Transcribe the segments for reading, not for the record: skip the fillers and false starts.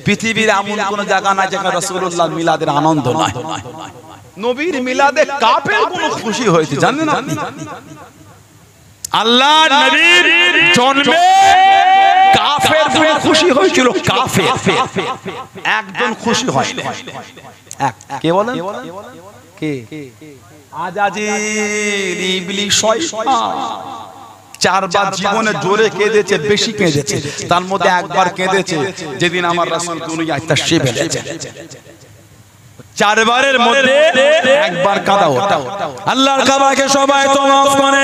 পৃথিবীর এমন কোন জায়গা নাই যেখানে রাসূলুল্লাহর মিলাদের আনন্দ নাই। নবীর মিলাদে কাফের কোন খুশি হয়েছে জানেন আপনি? আল্লাহর নবীর জন্মে কাফের কোন খুশি হয়েছিল? কাফের একজন খুশি হয়নি। কে বলেন? কে? আজাজিল, ইবলিস, শয়তান। চারবার জীবনে জোরে কেঁদেছে, বেশি কেঁদেছে। তার মধ্যে একবার কেঁদেছে যেদিন আমার রাসূল দুনিয়ায় তাশরীফ এনেছে। চারবারের মধ্যে একবার কাঁদা ওটা। আল্লাহর কাবাকে সবাই তওয়াফ করে।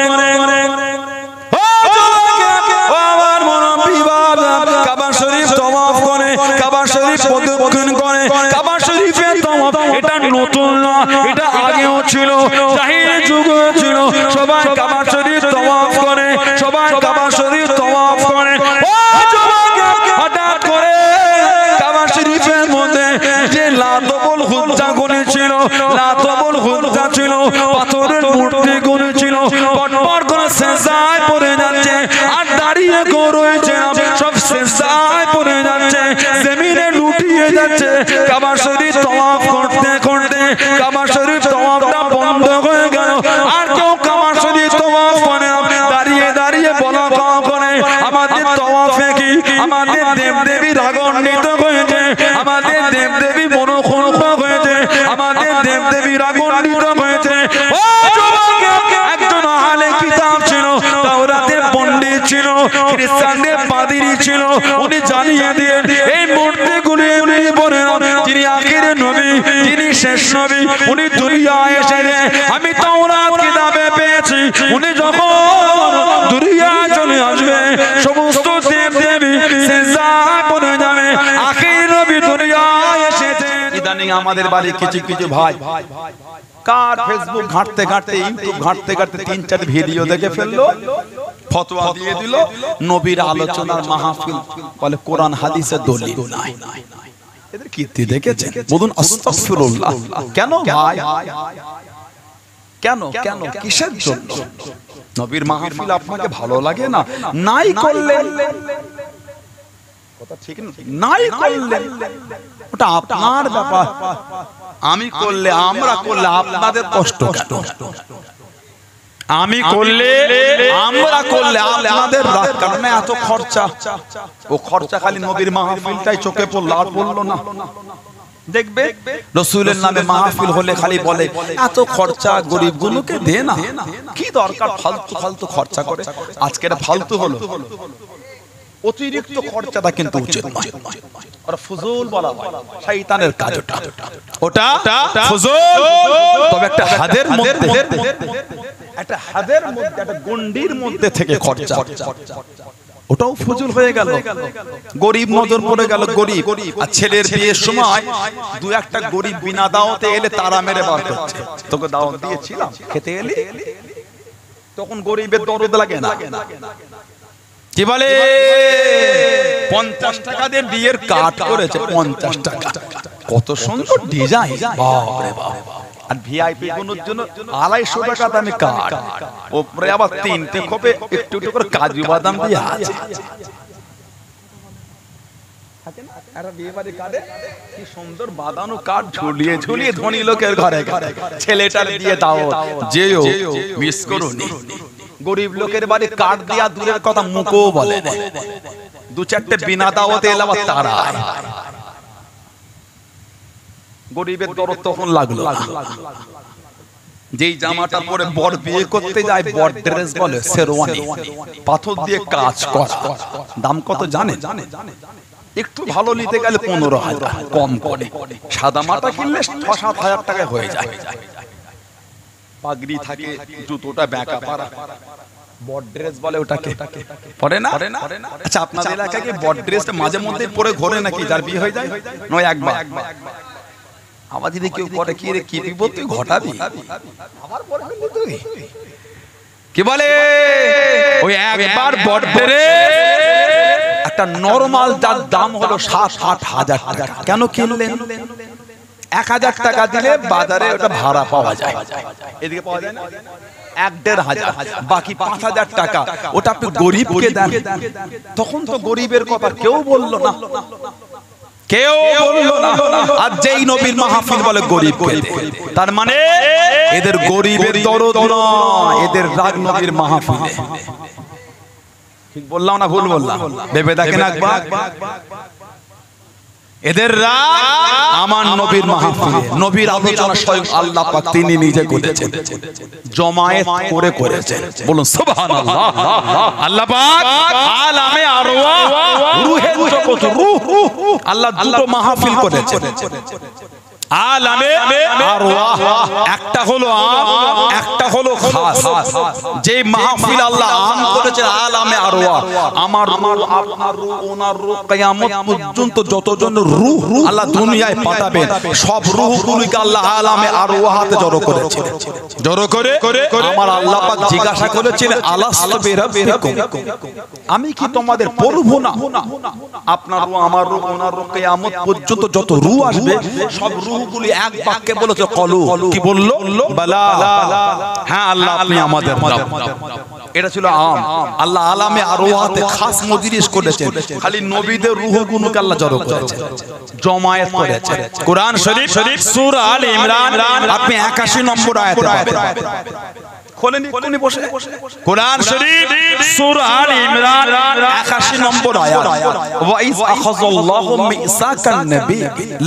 ও আমার মুরব্বি বাবা, কাবা শরীফ তওয়াফ করে, কাবা শরীফ প্রদক্ষিণ করে। কাবা শরীফের তওয়াফ এটা নতুন না, এটা আগেও ছিল, জাহিলি যুগেও ছিল। সবাই কাবা শরীফ তওয়াফ করে, সবাই কাবা শরীফ তওয়াফ করে। ও যুবক, হঠাৎ করে কাবা শরীফের মধ্যে যে লাতবুল হুজ্জা গুলি ছিল, লাতবুল হুজ্জা ছিল, পাথরের মূর্তি গুলি ছিল, পরপর করে সিজদায় পড়ে যাচ্ছে। আর দাঁড়িয়ে রয়েছে, সব সিজদায় পড়ে যাচ্ছে, জমিনে লুটিয়ে যাচ্ছে। কাবা শরীফ তওয়াফ করতে করতে কাবা শরীফ তওয়াফটা বন্ধ হয়ে গেল। আর কেউ কাবা শরীফ তওয়াফ করে দাঁড়িয়ে দাঁড়িয়ে বলা কাও করে আমাদের তওয়াফে কি আমাদের দেবদেবী রাগান্বিত হয়েছে, আমাদের দেবদেবী মনোক্ষুণ্ণ হয়েছে, আমাদের দেবদেবী রাগান্বিত হয়েছে। ও যুবক, একজন আহলে কিতাব ছিল, তাওরাতের পণ্ডিত ছিল, খ্রিস্টানদের পাদ্রী ছিল। উনি জানিয়ে দিয়ে এই মূর্তিগুলি উনি বলেন যিনি আখিরের নবী, যিনি শেষ নবী, উনি দুনিয়ায় এসেছে। আমি তাওরাত কিতাবে পেয়েছি উনি যখন দুনিয়ায় চলে আসবে সমস্ত দেবদেবী সিজদায় পড়ে যাবে। আখির নবী দুনিয়ায় এসেছে। ইদানিং আমাদের বাড়ি কিছু কিছু ভাই কার ফেসবুক ঘাঁটতে ঘাঁটতে, ইউটিউব ঘাঁটতে ঘাঁটতে ৩-৪ ভিডিও দেখে ফেললো, ফতোয়া দিয়ে দিল নবীর আলোচনার মাহফিল, বলে কোরআন হাদিসের দলিল নাই। এদের কীর্তি দেখেছেন? বলুন আস্তাগফিরুল্লাহ। কেন ভাই? কেন কেন কিসের জন্য? নবীর মাহফিল আপনাকে ভালো লাগে না? নাই করলেন, কথা ঠিক না? নাই করলেন, ওটা আপনার ব্যাপার। আমি করলে, আমরা করলে আপনাদের কষ্ট কেন? আমি করলে, আমরা করলে আপনাদের রাগ কেন? এত খরচা, ও খরচা খালি নবীর মাহফিলটাই চোখে পড়লো, আর পড়লো না। দেখবে রাসূলের নামে মাহফিল হলে খালি বলে এত খরচা, গরিব গুলোকে দে না, কি দরকার ফালতু ফালতু খরচা করে। আজকে এটা ফালতু হলো, অতিরিক্ত খরচাটা কিন্তু উচিত নয়। আর ফুজুল বলা হয়, শয়তানের কাজ ওটা, ওটা ফুজুল। তবে একটা হাদের মধ্যে, একটা হাদের মধ্যে, একটা গন্ডির মধ্যে থেকে খরচা, ওটাও ফুজুল হয়ে গেল। গরিব নজর পড়ে গেল, গরিব। আর ছেলের বিয়ের সময় দু একটা গরিব বিনা দাওয়াতে এলে তারা মেরে বার করছে, তোকে দাওয়াত দিয়েছিলাম খেতে এলি, তখন গরিবের দরদ লাগে না। কি বলে 50 টাকা দিয়ে বিয়ের কাট করেছে, 50 টাকা, কত সুন্দর ডিজাইন, বাপ রে বাপ। আর ভিআইপি গুলোর জন্য 250 টাকা দামে কাট, ওপরে আবার 3টে খোপে একটু একটু করে কাজু বাদাম দিয়ে আছে। কি সুন্দর বাদানো কাঠ ঝুলিয়ে ঝুলিয়ে ধনী লোকের ঘরে ঘরে ছেলেটার দিয়ে দাও, যেও মিস করোনি। গরিব লোকের বাড়ি কাঠ দিয়া দূরের কথা মুখও বলে না, 2-4টে বিনা দাওয়াতে এলে আবার তারা। গরিবের দরদ তখন লাগলো। যেই জামাটা পরে বর বিয়ে করতে যায়, বর ড্রেস বলে শেরওয়ানি, পাথর দিয়ে কাজ করা, দাম কত জানে? একটু ভালো নিতে গেলে 15,000 কম করে, সাদা মাটা কিনলে 6-7 হাজার টাকায় হয়ে যায়। পাগড়ি থাকে, জুতোটা ব্যাকা পারা, বট ড্রেস বলে ওটাকে, পরে না? আচ্ছা, আপনাদের এলাকায় কি বট ড্রেসটা মাঝে মধ্যে পরে ঘোরে নাকি যার বিয়ে হয়ে যায়? নয় একবার। আমার যদি কেউ পরে কি রে কি বিপদ তুই ঘটাবি, আবার পরে ফেলবি তুই। কি বলে ওই একবার বট ড্রেস একটা নরমাল যার দাম হলো 7-8 হাজার টাকা, কেন কিনলেন? 1000 টাকা দিলে বাজারে ওটা ভাড়া পাওয়া যায়, এদিকে পাওয়া যায় না, 1-1.5 হাজার, বাকি 5,000 টাকা ওটা আপনি গরিবকে দেন। তখন তো গরিবের কথা কেউ বললো না, কেউ বললো না। আর যেই নবীর মাহফিল বলে গরিব খেতে, তার মানে এদের গরিবের দরদ নয়, এদের রাগ নবীর মাহফিলে। ঠিক বললাম না ভুল বললাম? ভেবে দেখেন একবার, এদের রাগ আমার নবীর মাহফিলে। নবীর আলোচনা স্বয়ং আল্লাহ পাক তিনি নিজে করেছেন, জমায়েত করে করেছেন। বলুন সুবহানাল্লাহ। আল্লাহ পাক আলামে আরওয়াহ, রূহের জগৎ, রূহ আল্লাহ দুটো মাহফিল করেছেন। আলামে আরওয়াহ একটা হলো আম, একটা হলো খাস। যে মাহফিল আল্লাহ আম করেছেন আলামে আরওয়াহ, আমার রূহ, আপনার রূহ, ওনার রূহ, কিয়ামত পর্যন্ত যতজন রূহ আল্লাহ দুনিয়ায় পাঠাবেন সব রূহগুলোকে আল্লাহ আলামে আরওয়াহতে জড়ো করেছেন। জড়ো করে আমার আল্লাহ পাক জিজ্ঞাসা করেছিলেন আলাস্তু বিরাব্বিকুম, আমি কি তোমাদের প্রভু না? আপনার রূহ, আমার রূহ, ওনার রূহ, কিয়ামত পর্যন্ত যত রূহ আসবে সব রূহগুলি এক বাক্যে বলেছে কলু। কি বললো? বালা, হ্যাঁ আল্লাহ আপনি আমাদের রব। এটা ছিল আম। আল্লাহ আলামে আরওয়াহতে খাস মজলিস করেছেন, খালি নবীদের রূহগুলোকে আল্লাহ জড়ো করেছেন, জমায়েত করেছেন। কোরআন শরীফ সূরা আলে ইমরান আপনি 81 নম্বর আয়াতে পাবেন। খোলেন এক্ষুনি বসে। কোরআন শরীফ সূরা আলে ইমরান 81 নম্বর আয়াত। ওয়া ইয আখাযাল্লাহু মিসাকান নবী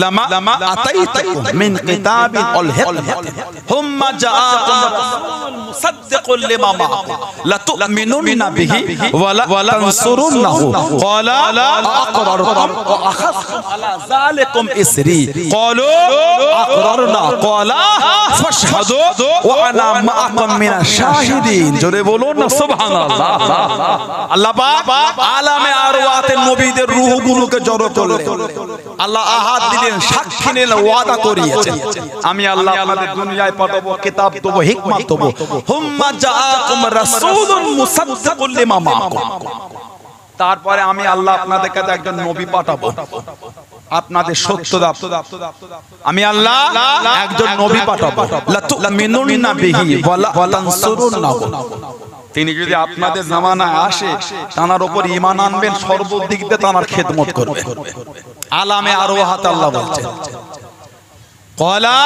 লামা আতাইতুকুম মিন কিতাবিন ওয়াল হিকমাতি হুম্মা জাআকুম রাসূলুন মুসাদ্দিকুন লিমা মাআকুম লা তু'মিনুন্না বিহি ওয়া লা তানসুরুন্নাহু ক্বালা আকরারতুম ওয়া আখাযতুম আলা যালিকুম ইসরি ক্বালু আকরারনা ক্বালা ফাশহাদু ওয়া আনা মাআকুম মিনাশ শাহিদিন। জোরে বলুন না সুবহানাল্লাহ। আল্লাহ পাক আলামে আরওয়াতে নবীদের রূহগুলোকে জড়ো করলেন, আল্লাহ আহাদ দিলেন, সাক্ষী নিলেন, ওয়াদা করিয়েছেন আমি আল্লাহ আপনাদের দুনিয়ায় পাঠাবো, কিতাব দেবো, হিকমত দেবো। হুম্মা জাআকুম রাসূলুন মুসাদ্দিকুন লিমা মাআকুম, তারপরে আমি আল্লাহ আপনাদের কাছে একজন নবী পাঠাবো, আপনাদের সত্য দাপ। আমি আল্লাহ একজন নবী পাঠাবো, লা তু'মিনুন্না বিহি ওয়া লা তানসুরুন্নাহু, তিনি যদি আপনাদের জামানায় আসে তার উপর ঈমান আনবেন, সর্বদিক দিয়ে তার খেদমত করবেন। আলামে আরওয়াহ আল্লাহ বলছেন ক্বালা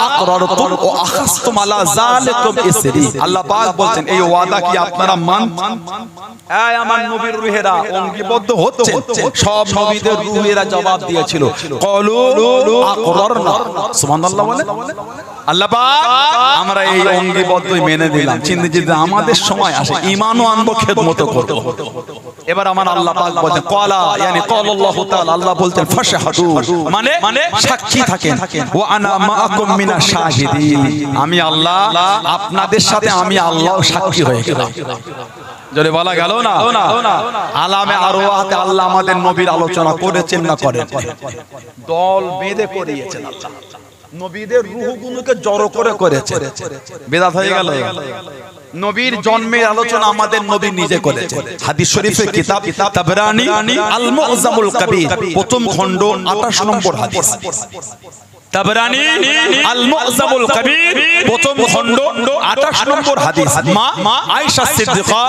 আকরারতুম ওয়া আখাযতুম আলা যালিকুম ইসরি, আল্লাহ পাক বলছেন এই ওয়াদা কি আপনারা মানছেন? এই আমার নবীর রূহেরা অঙ্গীবদ্ধ হচ্ছে। সব নবীদের রূহেরা জবাব দিয়েছিল ক্বালু আকরারনা। সুবহানাল্লাহ বলে আল্লাহ পাক আমরা এই অঙ্গীবদ্ধই মেনে নিলাম, চিন্তা যদি আমাদের সময় আসে ঈমানও আনবো, খেদমত করব। এবার আমার আল্লাহ পাক বলেন ক্বালা মানে ক্বালাল্লাহু তাআলা, আল্লাহ বলতেন ফাশহাদু মানে সাক্ষী থাকেন, ওয়া আনা মাআকুম মিনাশ শাহিদিন, আমি আল্লাহ আপনাদের সাথে আমি আল্লাহ সাক্ষী হয়ে গেলাম। যদি বলা গেল না আলামে আরওয়াহতে আল্লাহ আমাদের নবীর আলোচনা করেছেন না করেন? দল বেঁধে করিয়েছেন আল্লাহ, নবীদের রূহগুলোকে জড়ো করে করেছেন। বেদাত হয়ে গেল? নবীর জন্মের আলোচনা আমাদের নবী নিজে করেছেন। হাদিস শরীফের কিতাব তাবরানী আল মু'জামুল কবির প্রথম খণ্ড 28 নম্বর হাদিস। তাবরানী আল মু'জামুল কবির প্রথম খণ্ড 28 নম্বর হাদিস। মা আয়েশা সিদ্দিকা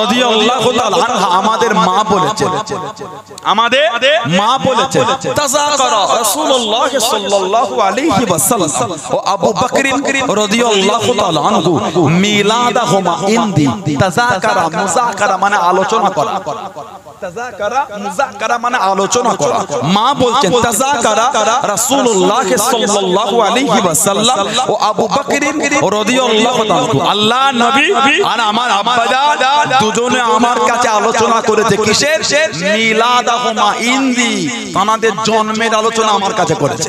রাদিয়াল্লাহু তাআলা আনহা আমাদের মা বলেছেন, আমাদের মা বলেছেন তাযাকারা রাসূলুল্লাহ সাল্লাল্লাহু আলাইহি ওয়াসাল্লাম ও আবু বকর রাদিয়াল্লাহু তাআলা আনহু মিলাদাহুমা ইনদি। তাযাকারা মুযাকারা মানে আলোচনা করা, তাযাকারা মুযাকারা মানে আলোচনা করা। মা বলছেন তাযাকারা রাসূলুল্লাহ সাল্লাল্লাহু আলাইহি ওয়াসাল্লাম ও আবু বকর রাদিয়াল্লাহু তাআলা, আল্লাহ নবী আর আমার আব্বা জান দুজনে আমার কাছে আলোচনা করেছে কিসের? মিলাদাহুমা ইনদি, তাদের জন্মের আলোচনা আমার কাছে করেছে।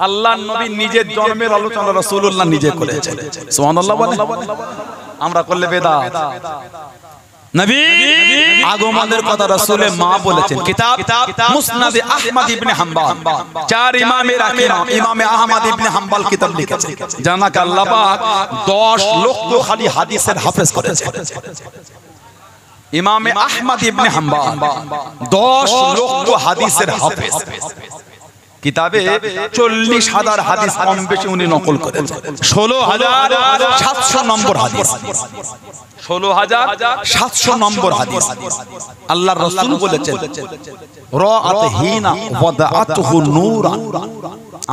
আল্লাহ নবী নিজের জন্মের আলোচনা রাসূলুল্লাহ নিজে করেছেন। সুবহানাল্লাহ বলেন। আমরা করলে বেদাত। নবী আগমনের কথা রাসূলের মা বলেছেন। কিতাব মুসনাদ আহমদ ইবনে হাম্বল, চার ইমামের ইমাম ইমামে আহমদ ইবনে হাম্বল কিতাব লিখেছে। জানাক আল্লাহ পাক 10 লক্ষ খালি হাদিসের হাফেজ করেছে। ইমামে আহমদ ইবনে হাম্বল 10 লক্ষ হাদিসের হাফেজ। কিতাবে 40,000 হাদিস কম বেশি উনি নকল করেছেন। 16,700 নম্বর হাদিস, 16,700 নম্বর হাদিস। আল্লাহর রাসূল বলেছেন রাআতহিনা ওয়াদাআতহু নূরান।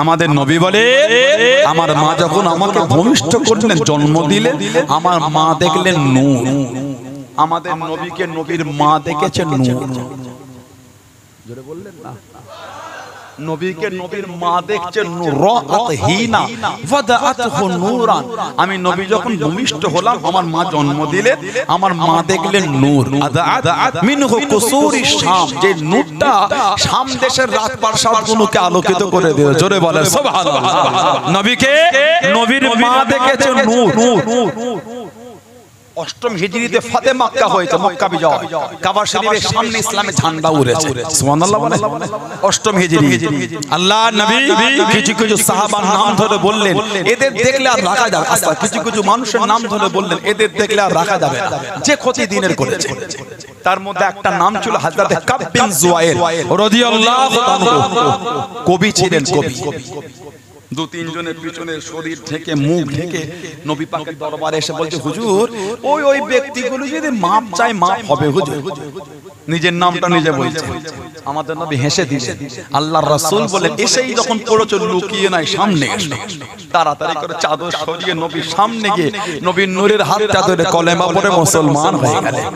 আমাদের নবী বলে আমার মা যখন আমাকে ভূমিষ্ঠ করলেন, জন্ম দিলেন, আমার মা দেখলেন নূর। আমাদের নবীকে নবীর মা দেখেছেন নূর। জোরে বললেন না? নবীকে নবীর মা দেখছেন নূর। রাআতহিনা ওয়াদাআতহু নূরান। আমি নবী যখন ভূমিষ্ঠ হলাম, আমার মা জন্ম দিলেন, আমার মা দেখলেন নূর। আদাআত মিনহু কুসুরি শাম, যে নূরটা শাম দেশের রাজপ্রাসাদগুলোকে আলোকিত করে দিল। জোরে বলেন সুবহানাল্লাহ। নবীকে নবীর মা দেখেছেন নূর। অষ্টম হিজরিতে ফাতে মক্কা হয়েছে, মক্কা বিজয়, কাবা শরীফের সামনে ইসলামের ঝান্ডা উড়েছে। সুবহানাল্লাহ বলে। অষ্টম হিজরি। আল্লাহর নবী কিছু কিছু সাহাবার নাম ধরে বললেন এদের দেখলে আর রাখা যাবে না। কিছু কিছু মানুষের নাম ধরে বললেন এদের দেখলে আর রাখা যাবে না, যে ক্ষতি দিনের করেছে। তার মধ্যে একটা নাম ছিল হযরত কাব বিন জুয়াইর রাদিয়াল্লাহু আনহু। কবি ছিলেন, কবি। দু তিন জনের পিছনে শরীর ঢেকে মুখ ঢেকে নবী পাকের দরবারে এসে বলছে হুজুর ওই ব্যক্তিগুলো যদি মাপ চায় মাপ হবে হুজুর। নিজের নামটা নিজে বলছে। আমাদের নবী হেসে দিলেন। আল্লাহর রাসূল বলেন এসেই যখন পড়েছ লুকিয়ে নাই, সামনে এসো। তাড়াতাড়ি করে চাদর সরিয়ে নবীর সামনে গিয়ে নবীর নূরের হাত চাদরে কলেমা পড়ে মুসলমান হয়ে গেলেন।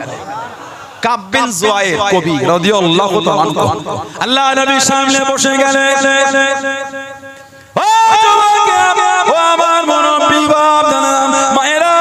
কাব বিন জুয়াইর কবি রাদিয়াল্লাহু তাআলা আনহু। আল্লাহ নবীর সামনে বসে গেলেন। আমার মুরব্বি বাপ মায়েরা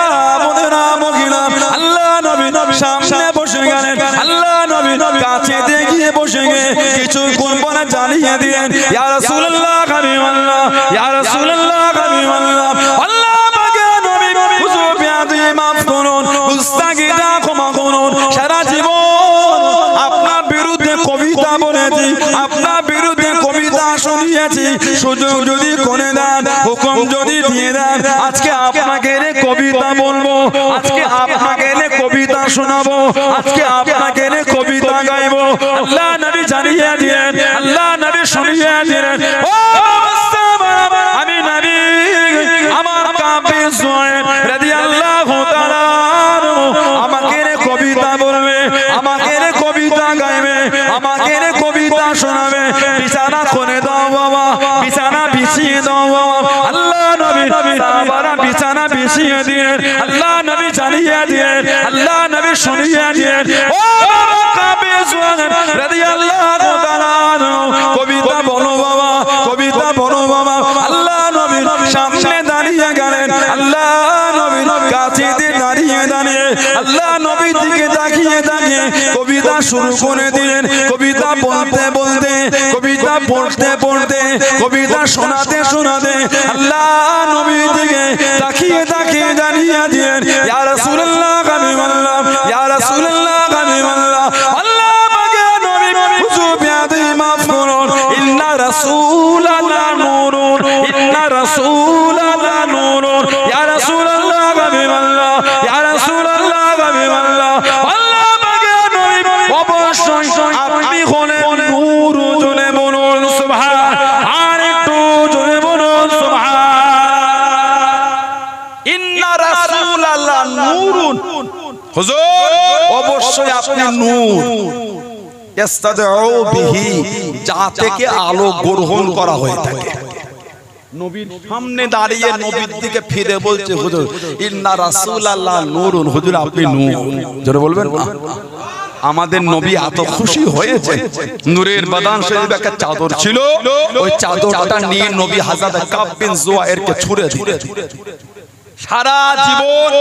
বোনেরা মহিলা, আল্লাহ নবী সামনে বসে গেলেন। আল্লাহ নবী কাছে গিয়ে বসে গিয়ে কিছু কোরবান জানিয়ে দিলেন। ইয়া রাসূলুল্লাহ হাবিবাল্লাহ, ইয়া রাসূলুল্লাহ হাবিবাল্লাহ, আল্লাহ পাকে নবী হুজুর বিয়াদি মাফ করুন, গুস্তাখিটা ক্ষমা করুন। সারা জীবন আপনার বিরুদ্ধে কবিতা বলেছি, আপনার বিরুদ্ধে কবিতা শুনিয়েছি। সুযোগ যদি করে দেন, হুকুম যদি দিয়ে দেন, আজকে আপনাকে কবিতা বলবো, আজকে আপনাকে কবিতা শোনাবো, আজকে আপনাকে কবিতা গাইবো। আল্লাহ নবী জানিয়ে দিলেন, আল্লাহ নবী শুনিয়ে দিলেন ও আমি নবী আমার কাব বিন জুয়াইর রাদিয়াল্লাহু তাআলা আমাকে কবিতা বলবে, আমাকে কবিতা গাইবে, আমাকে কবিতা শোনাবে। বিছানা করে দাও বাবা, বিছানা বিছিয়ে দাও বাবা। আল্লাহ নবী সাহাবারা বিছানা বিছিয়ে দিলেন। আল্লাহ নবী জানিয়ে দিলেন, আল্লাহ নবী শুনিয়ে দিলেন ও কাব বিন জুয়াইর রাদিয়াল্লাহু তাআলা কবিতা বলো বাবা, কবিতা বলো বাবা। আল্লাহ নবী সামনে দাঁড়িয়ে গেলেন। আল্লাহ নবী কাছে দাঁড়িয়ে দাঁড়িয়ে আল্লাহ নবীর দিকে তাকিয়ে তাকিয়ে কবিতা শুরু করে দিলেন। কবিতা বলতে বলতে, কবিতা পড়তে পড়তে, কবিতা শোনাতে শোনাতে আল্লাহ নবীর দিকে তাকিয়ে তাকিয়ে দাঁড়িয়ে দিলেন। ইয়া রাসূলুল্লাহ হাবিবাল্লাহ, ইয়া রাসূলুল্লাহ হাবিবাল্লাহ, আল্লাহ পাকে নবী হুজুর বিয়াদি মাফ করুন। ইন্না রাসূলাল্লাহ নূরুন, ইন্না রাসূলাল্লাহ নূরুন, ইয়া রাসূলুল্লাহ হাবিবাল্লাহ, ইয়া রাসূলুল্লাহ হাবিবাল্লাহ, আল্লাহ পাকে নবী অবশ্যই আপনি হলেন নূর। জোরে বলুন সুবহান, আর একটু জোরে বলুন সুবহান। ইন্না রাসূলাল্লাহ নূরুন, হুজুর অবশ্যই আপনি নূর। ইস্তাদউ বিহি, যা থেকে আলো গ্রহণ করা হয়ে থাকে। নবীর সামনে দাঁড়িয়ে নবীর দিকে ফিরে বলছে হুজুর ইন্না রাসূলাল্লাহ নূরুন, হুজুর আপনি নূর। জোরে বলবেন না? আমাদের নবী এত খুশি হয়েছে। নূরের বাদান শরীফ একটা চাদর ছিল, ওই চাদরটা নিয়ে নবী হযরত কাব বিন জুয়াইরকে ছুঁড়ে দিলেন। সারা জীবন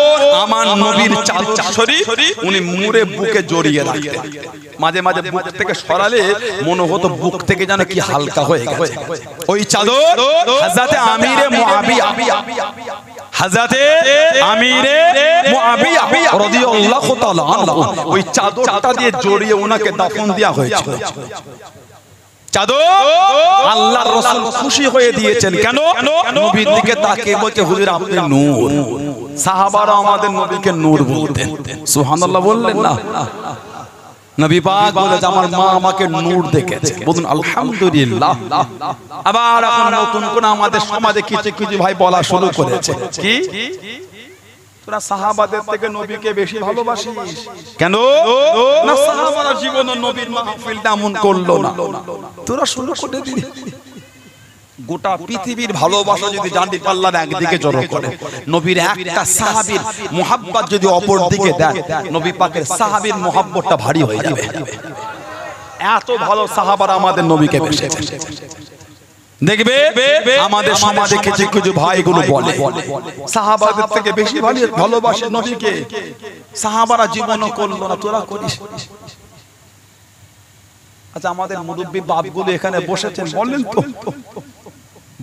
আমার নবীর চাদর শরীফ উনি মুড়ে বুকে জড়িয়ে রাখতেন। মাঝে মাঝে বুক থেকে সরালে মনে হতো বুক থেকে যেন কি হালকা হয়ে গেছে। ওই চাদর হযরত আমিরে মুআবিয়া, হযরত আমিরে মুআবিয়া রাদিয়াল্লাহু তাআলা আনহু ওই চাদরটা দিয়ে জড়িয়ে ওনাকে দাফন দেয়া হয়েছিল। চাদর আল্লাহর রাসূল খুশি হয়ে দিয়েছেন। কেন? নবীর দিকে তাকিয়ে বলছে হুজুর আপনি নূর। সাহাবারা আমাদের নবীকে নূর বলতেন। সুবহানাল্লাহ বললেন না? নবী পাক বলেছে আমার মা আমাকে নূর দেখেছে, বলুন আলহামদুলিল্লাহ। আবার এখন নতুন করে আমাদের সমাজে কিছু কিছু ভাই বলা শুরু করেছে, কি তোরা সাহাবাদের থেকে নবীকে বেশি ভালোবাসিস কেন? না সাহাবারা জীবনে নবীর মাহফিলটা এমন করলো না, তোরা শুরু করে দিলি। গোটা পৃথিবীর ভালোবাসা যদি জানতে পারলাম একদিকে জড়ো করে, নবীর একটা সাহাবীর মুহাব্বত যদি অপর দিকে দেয়, নবী পাকের সাহাবীর মুহাব্বতটা ভারী হয়ে যাবে। এত ভালো সাহাবারা আমাদের নবীকে বেসেছে। দেখবে আমাদের সমাজে কিছু কিছু ভাইগুলো বলে সাহাবাদের থেকে বেশি ভালোবাসে নবীকে, সাহাবারা জীবনও করলো না, তোরা করিস। আচ্ছা আমাদের মুরব্বী বাপগুলো এখানে বসেছেন, বলেন তো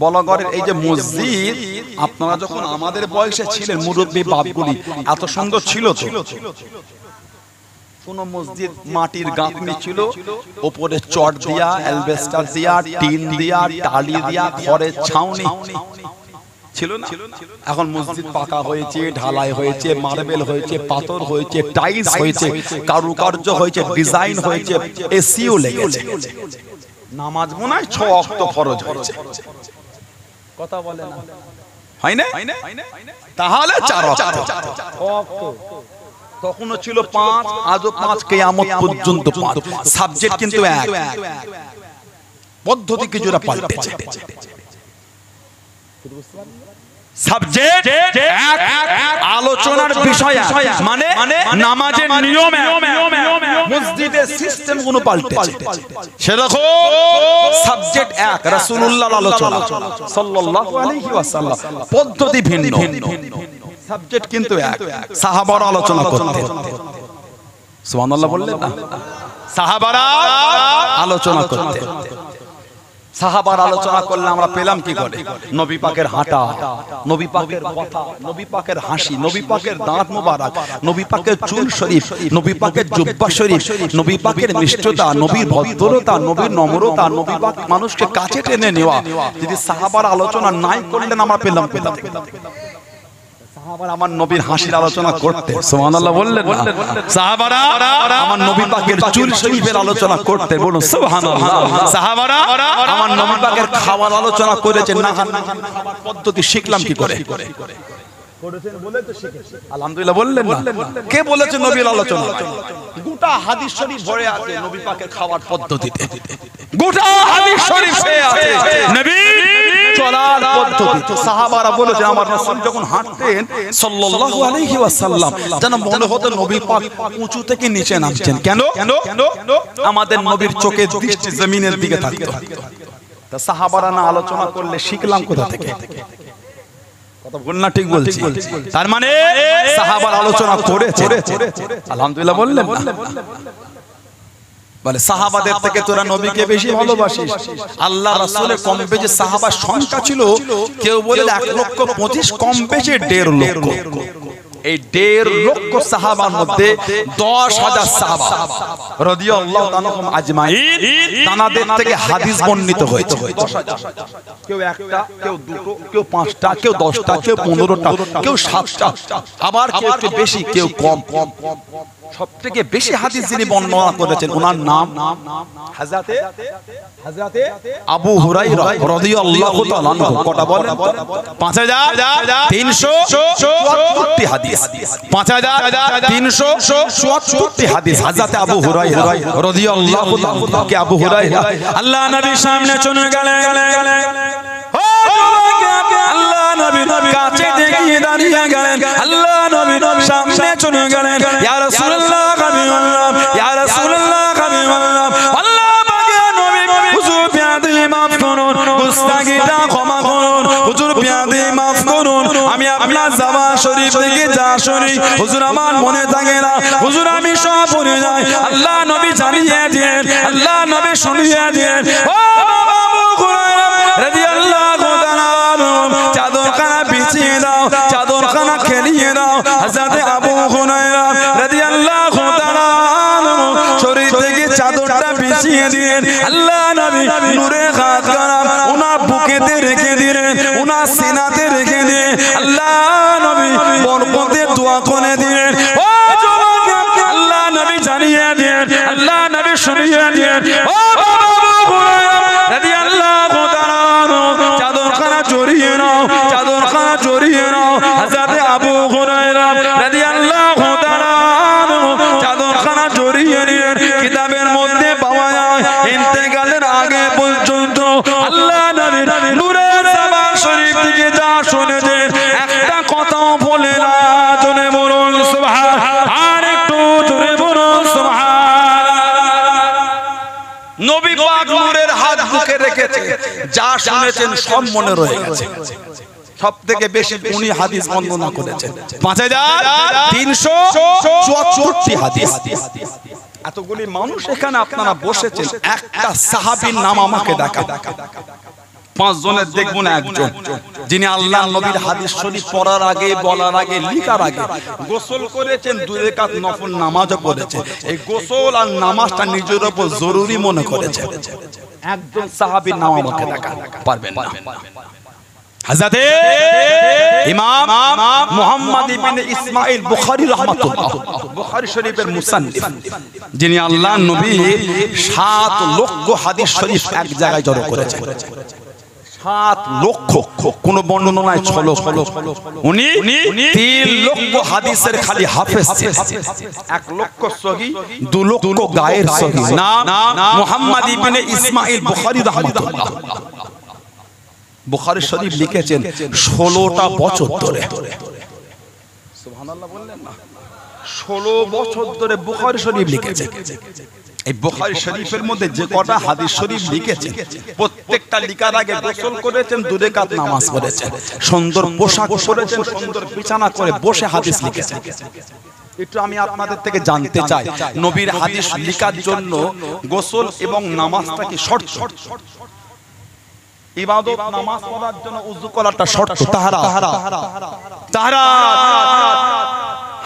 বলগড়ের এই যে মসজিদ, আপনারা যখন আমাদের বয়সে ছিলেন মুরব্বী বাপগুলি এত সুন্দর ছিল তো? কোন মসজিদ মাটির গাঁথনি ছিল, উপরে চট দিয়া, অ্যালবেস্টার দিয়া, টিন দিয়া, টালি দিয়া, খড়ের ছাউনি ছিল না? এখন মসজিদ পাকা হয়েছে, ঢালাই হয়েছে, মার্বেল হয়েছে, পাথর হয়েছে, টাইলস হয়েছে, কারুকার্য হয়েছে, ডিজাইন হয়েছে, এসিও লেগেছে। নামাজ মনে হয় 6 ওয়াক্ত ফরজ হয়েছে, কথা বলে না, হয় না? তাহলে 4 ওয়াক্ত। তখনও ছিল 5, আজও 5, কিয়ামত পর্যন্ত 5। সাবজেক্ট কিন্তু এক, পদ্ধতি কিছুটা পাল্টেছে। সাবজেক্ট এক, আলোচনার বিষয় মানে নামাজের নিয়ম, মসজিদের সিস্টেম গুলো পাল্টেছে। সেরকম সাবজেক্ট এক, রাসূলুল্লাহর আলোচনা সাল্লাল্লাহু আলাইহি ওয়াসাল্লাম, পদ্ধতি ভিন্ন, সাবজেক্ট কিন্তু এক। সাহাবারা আলোচনা করতেন, সুবহানাল্লাহ বললেন না? সাহাবারা আলোচনা করতেন। সাহাবার আলোচনা করলে আমরা পেলাম কি করে? নবী পাকের হাঁটা, নবী পাকের কথা, নবী পাকের হাসি, নবী পাকের দাঁত মোবারক, নবী পাকের চুল শরীফ, নবী পাকের জুব্বা শরীফ, নবী পাকের মিষ্টতা, নবীর ভদ্রতা, নবীর নম্রতা, নবী পাক মানুষকে কাছে টেনে নেওয়া। যদি সাহাবার আলোচনা নাই করলেন আমরা পেলাম। সাহাবারা আমার নবীর হাসির আলোচনা করতে, সুবহানাল্লাহ বললেন না? সাহাবারা আমার নবী পাকের চুল শরীফের আলোচনা করতে, বলুন সুবহানাল্লাহ। সাহাবারা আমার নবী পাকের খাওয়ার আলোচনা করেছেন, না খাবার পদ্ধতি শিখলাম কি করে করেছেন বলে তো শিখেছি, আলহামদুলিল্লাহ বললেন না? কে বলেছে নবীর আলোচনা? গোটা হাদিস শরীফ ভরে আছে নবী পাকের খাওয়ার পদ্ধতিতে, গোটা হাদিস শরীফে আছে নবী চলার পদ্ধতি। সাহাবারা বলেছে আমার রাসূল যখন হাঁটতেন সাল্লাল্লাহু আলাইহি ওয়াসাল্লাম, যেন মনে হতো নবী পাক উঁচু থেকে নিচে নামছেন। কেন? আমাদের নবীর চোখের দৃষ্টি জমিনের দিকে থাকতো। তা সাহাবারা না আলোচনা করলে শিখলাম কোথা থেকে? কথা বল না, ঠিক বলছি? তার মানে সাহাবার আলোচনা করেছে, আলহামদুলিল্লাহ বললেন না? বলে সাহাবাদের থেকে তোরা নবীকে বেশি ভালোবাসিস। আল্লাহ রাসূলের কম বেশি সাহাবার সংখ্যা ছিল, কেউ বলে 1,25,000, কম বেশি 1.5 লক্ষ। এই 1.5 লক্ষ সাহাবার মধ্যে 10,000 সাহাবা রাদিয়াল্লাহু তাআলাহুম আজমাইন তানাদের থেকে হাদিস বর্ণিত হয়েছে। 10,000, কেউ একটা, কেউ দুটো, কেউ 5টা, কেউ 10টা, কেউ 15টা, কেউ 7টা, আবার কেউ একটু বেশি, কেউ কম। সবথেকে বেশি হাদিস যিনি বর্ণনা করেছেন ওনার নাম হযরতে আবু হুরায়রা রাদিয়াল্লাহু তাআলা আনহু। কটা বলেন? 5374 হাদিস, 5374 হাদিস হযরতে আবু হুরায়রা রাদিয়াল্লাহু তাআলা। কে আবু হুরায়রা? আল্লাহ নবীর সামনে চলে গেলেন, আল্লাহ নবী কাছে দেখিয়ে দাঁড়িয়ে গেলেন, আল্লাহ নবী সামনে চলে গেলেন, ইয়া রাসূলুল্লাহ হাবিবাল্লাহ, ইয়া রাসূলুল্লাহ হাবিবাল্লাহ, আল্লাহ পাকের নবী হুজুর বিয়াদি মাফ করুন, গুস্তাখিটা ক্ষমা করুন, হুজুর বিয়াদি মাফ করুন, আমি আপনার জামা শরীফ থেকে যা শুনি হুজুর আমার মনে থাকে না, হুজুর আমি সব ভুলে যাই। আল্লাহ নবী জানিয়ে দিয়েন, আল্লাহ নবী শুনিয়ে দিয়েন, ও আবু হুরায়রা রাদিয়াল্লাহু তাআলা চাদরখানা বিছিয়ে দাও, চাদরখানা খেলিয়ে দাও। হযরতে আবু হুরায়রা রাদিয়াল্লাহু তাআলা শরীর থেকে চাদরটা বিছিয়ে দিলেন, আল্লাহ নবী নূরে হাত করাম ওনার বুকেতে রেখে দিলেন, ওনার সিনাতে রেখে দিলেন, আল্লাহ নবী বরকতের দোয়া করে দিলেন। ও যুবক, আল্লাহ নবী জানিয়ে দিলেন, আল্লাহ জড়িয়ে নাও হযরত আবু হুরায়রা রাদিয়াল্লাহু তাআলা চাদরখানা জড়িয়ে নিয়ে কিতাবের মধ্যে পাওয়া যায় ইন্তেকালের আগে পর্যন্ত আল্লাহ নবীর নূরের জবান শরীফ থেকে যা শুনেছেন একটা কথাও বলে না। জোরে বলুন সুবহান, আর একটু জোরে বলুন সুবহান। নবী পাক নূরের হাত বুকে রেখেছে, যা শুনেছেন সব মনে রয়ে গেছে। সবথেকে বেশি উনি হাদিস বর্ণনা করেছেন 5374 হাদিস। এতগুলি মানুষ এখানে আপনারা বসেছেন, একটা সাহাবীর নাম আমাকে দেখান। 5 জনের দেখবো না একজন যিনি আল্লাহ নবীর হাদিস শরীফ পড়ার আগে, বলার আগে, লিখার আগে গোসল করেছেন, 2 রাকাত নফল নামাজও পড়েছেন। এই গোসল আর নামাজটা নিজের উপর জরুরি মনে করেছেন। একজন সাহাবীর নাম আমাকে দেখান, পারবেন না? হযরতে ইমাম মুহাম্মদ ইবনে ইসমাঈল বুখারী রাহমাতুল্লাহ, বুখারী শরীফের মুসান্নিফ, যিনি আল্লাহ নবী 7 লক্ষ হাদিস শরীফ এক জায়গায় জড়ো করেছেন। 7 লক্ষ, কোন বর্ণনায় 6 লক্ষ। উনি 3 লক্ষ হাদিসের খালি হাফেজ ছিলেন। 1 লক্ষ সহিহ, 2 লক্ষ গায়ের সহিহ। নাম মুহাম্মদ ইবনে ইসমাঈল বুখারী রাহমাতুল্লাহ। বুখারী শরীফ লিখেছেন 16টা বছর ধরে। সুবহানাল্লাহ বললেন না? 16 বছর ধরে বুখারী শরীফ লিখেছেন। এই বুখারী শরীফের মধ্যে যে কটা হাদিস শরীফ লিখেছেন, প্রত্যেকটা লিখার আগে গোসল করেছেন, 2 রাকাত নামাজ পড়েছেন, সুন্দর পোশাক পরেছেন, সুন্দর বিছানা করে বসে হাদিস লিখেছেন। একটু আমি আপনাদের থেকে জানতে চাই, নবীর হাদিস লেখার জন্য গোসল এবং নামাজটা কি শর্ত? ইবাদত নামাজ পড়ার জন্য ওযু করাটা শর্ত, তাহারা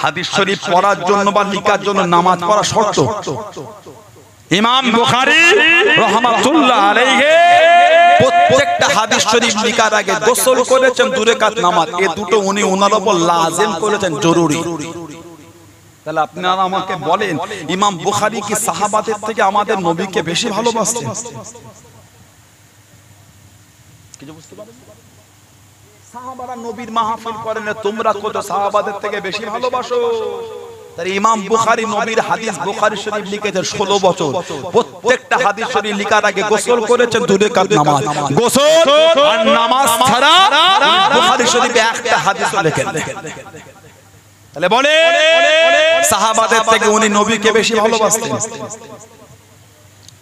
হাদিস শরীফ পড়ার জন্য বা লিখার জন্য নামাজ পড়া শর্ত। ইমাম বুখারী রাহমাতুল্লাহ আলাইহি প্রত্যেকটা হাদিস শরীফ লিখার আগে গোসল করেছেন, 2 রাকাত নামাজ, এই দুটো উনি ওনার উপর লাজিম করেছেন, জরুরি। তাহলে আপনারা আমাকে বলেন, ইমাম বুখারী কি সাহাবাদের থেকে আমাদের নবীকে বেশি ভালোবাসতেন? সাহাবারা নবীর মাহফিল করেন, তোমরা কত সাহাবাদের থেকে বেশি ভালোবাসো? তাই ইমাম বুখারী নবীর হাদিস বুখারী শরীফ লিখেছেন 16 বছর। প্রত্যেকটা হাদিস শরীফ লিখার আগে গোসল করেছেন, 2 রাকাত নামাজ। গোসল আর নামাজ ছাড়া বুখারী শরীফে একটা হাদিসও লেখেন। তাহলে বলে সাহাবাদের থেকে উনি নবীকে বেশি ভালোবাসতেন।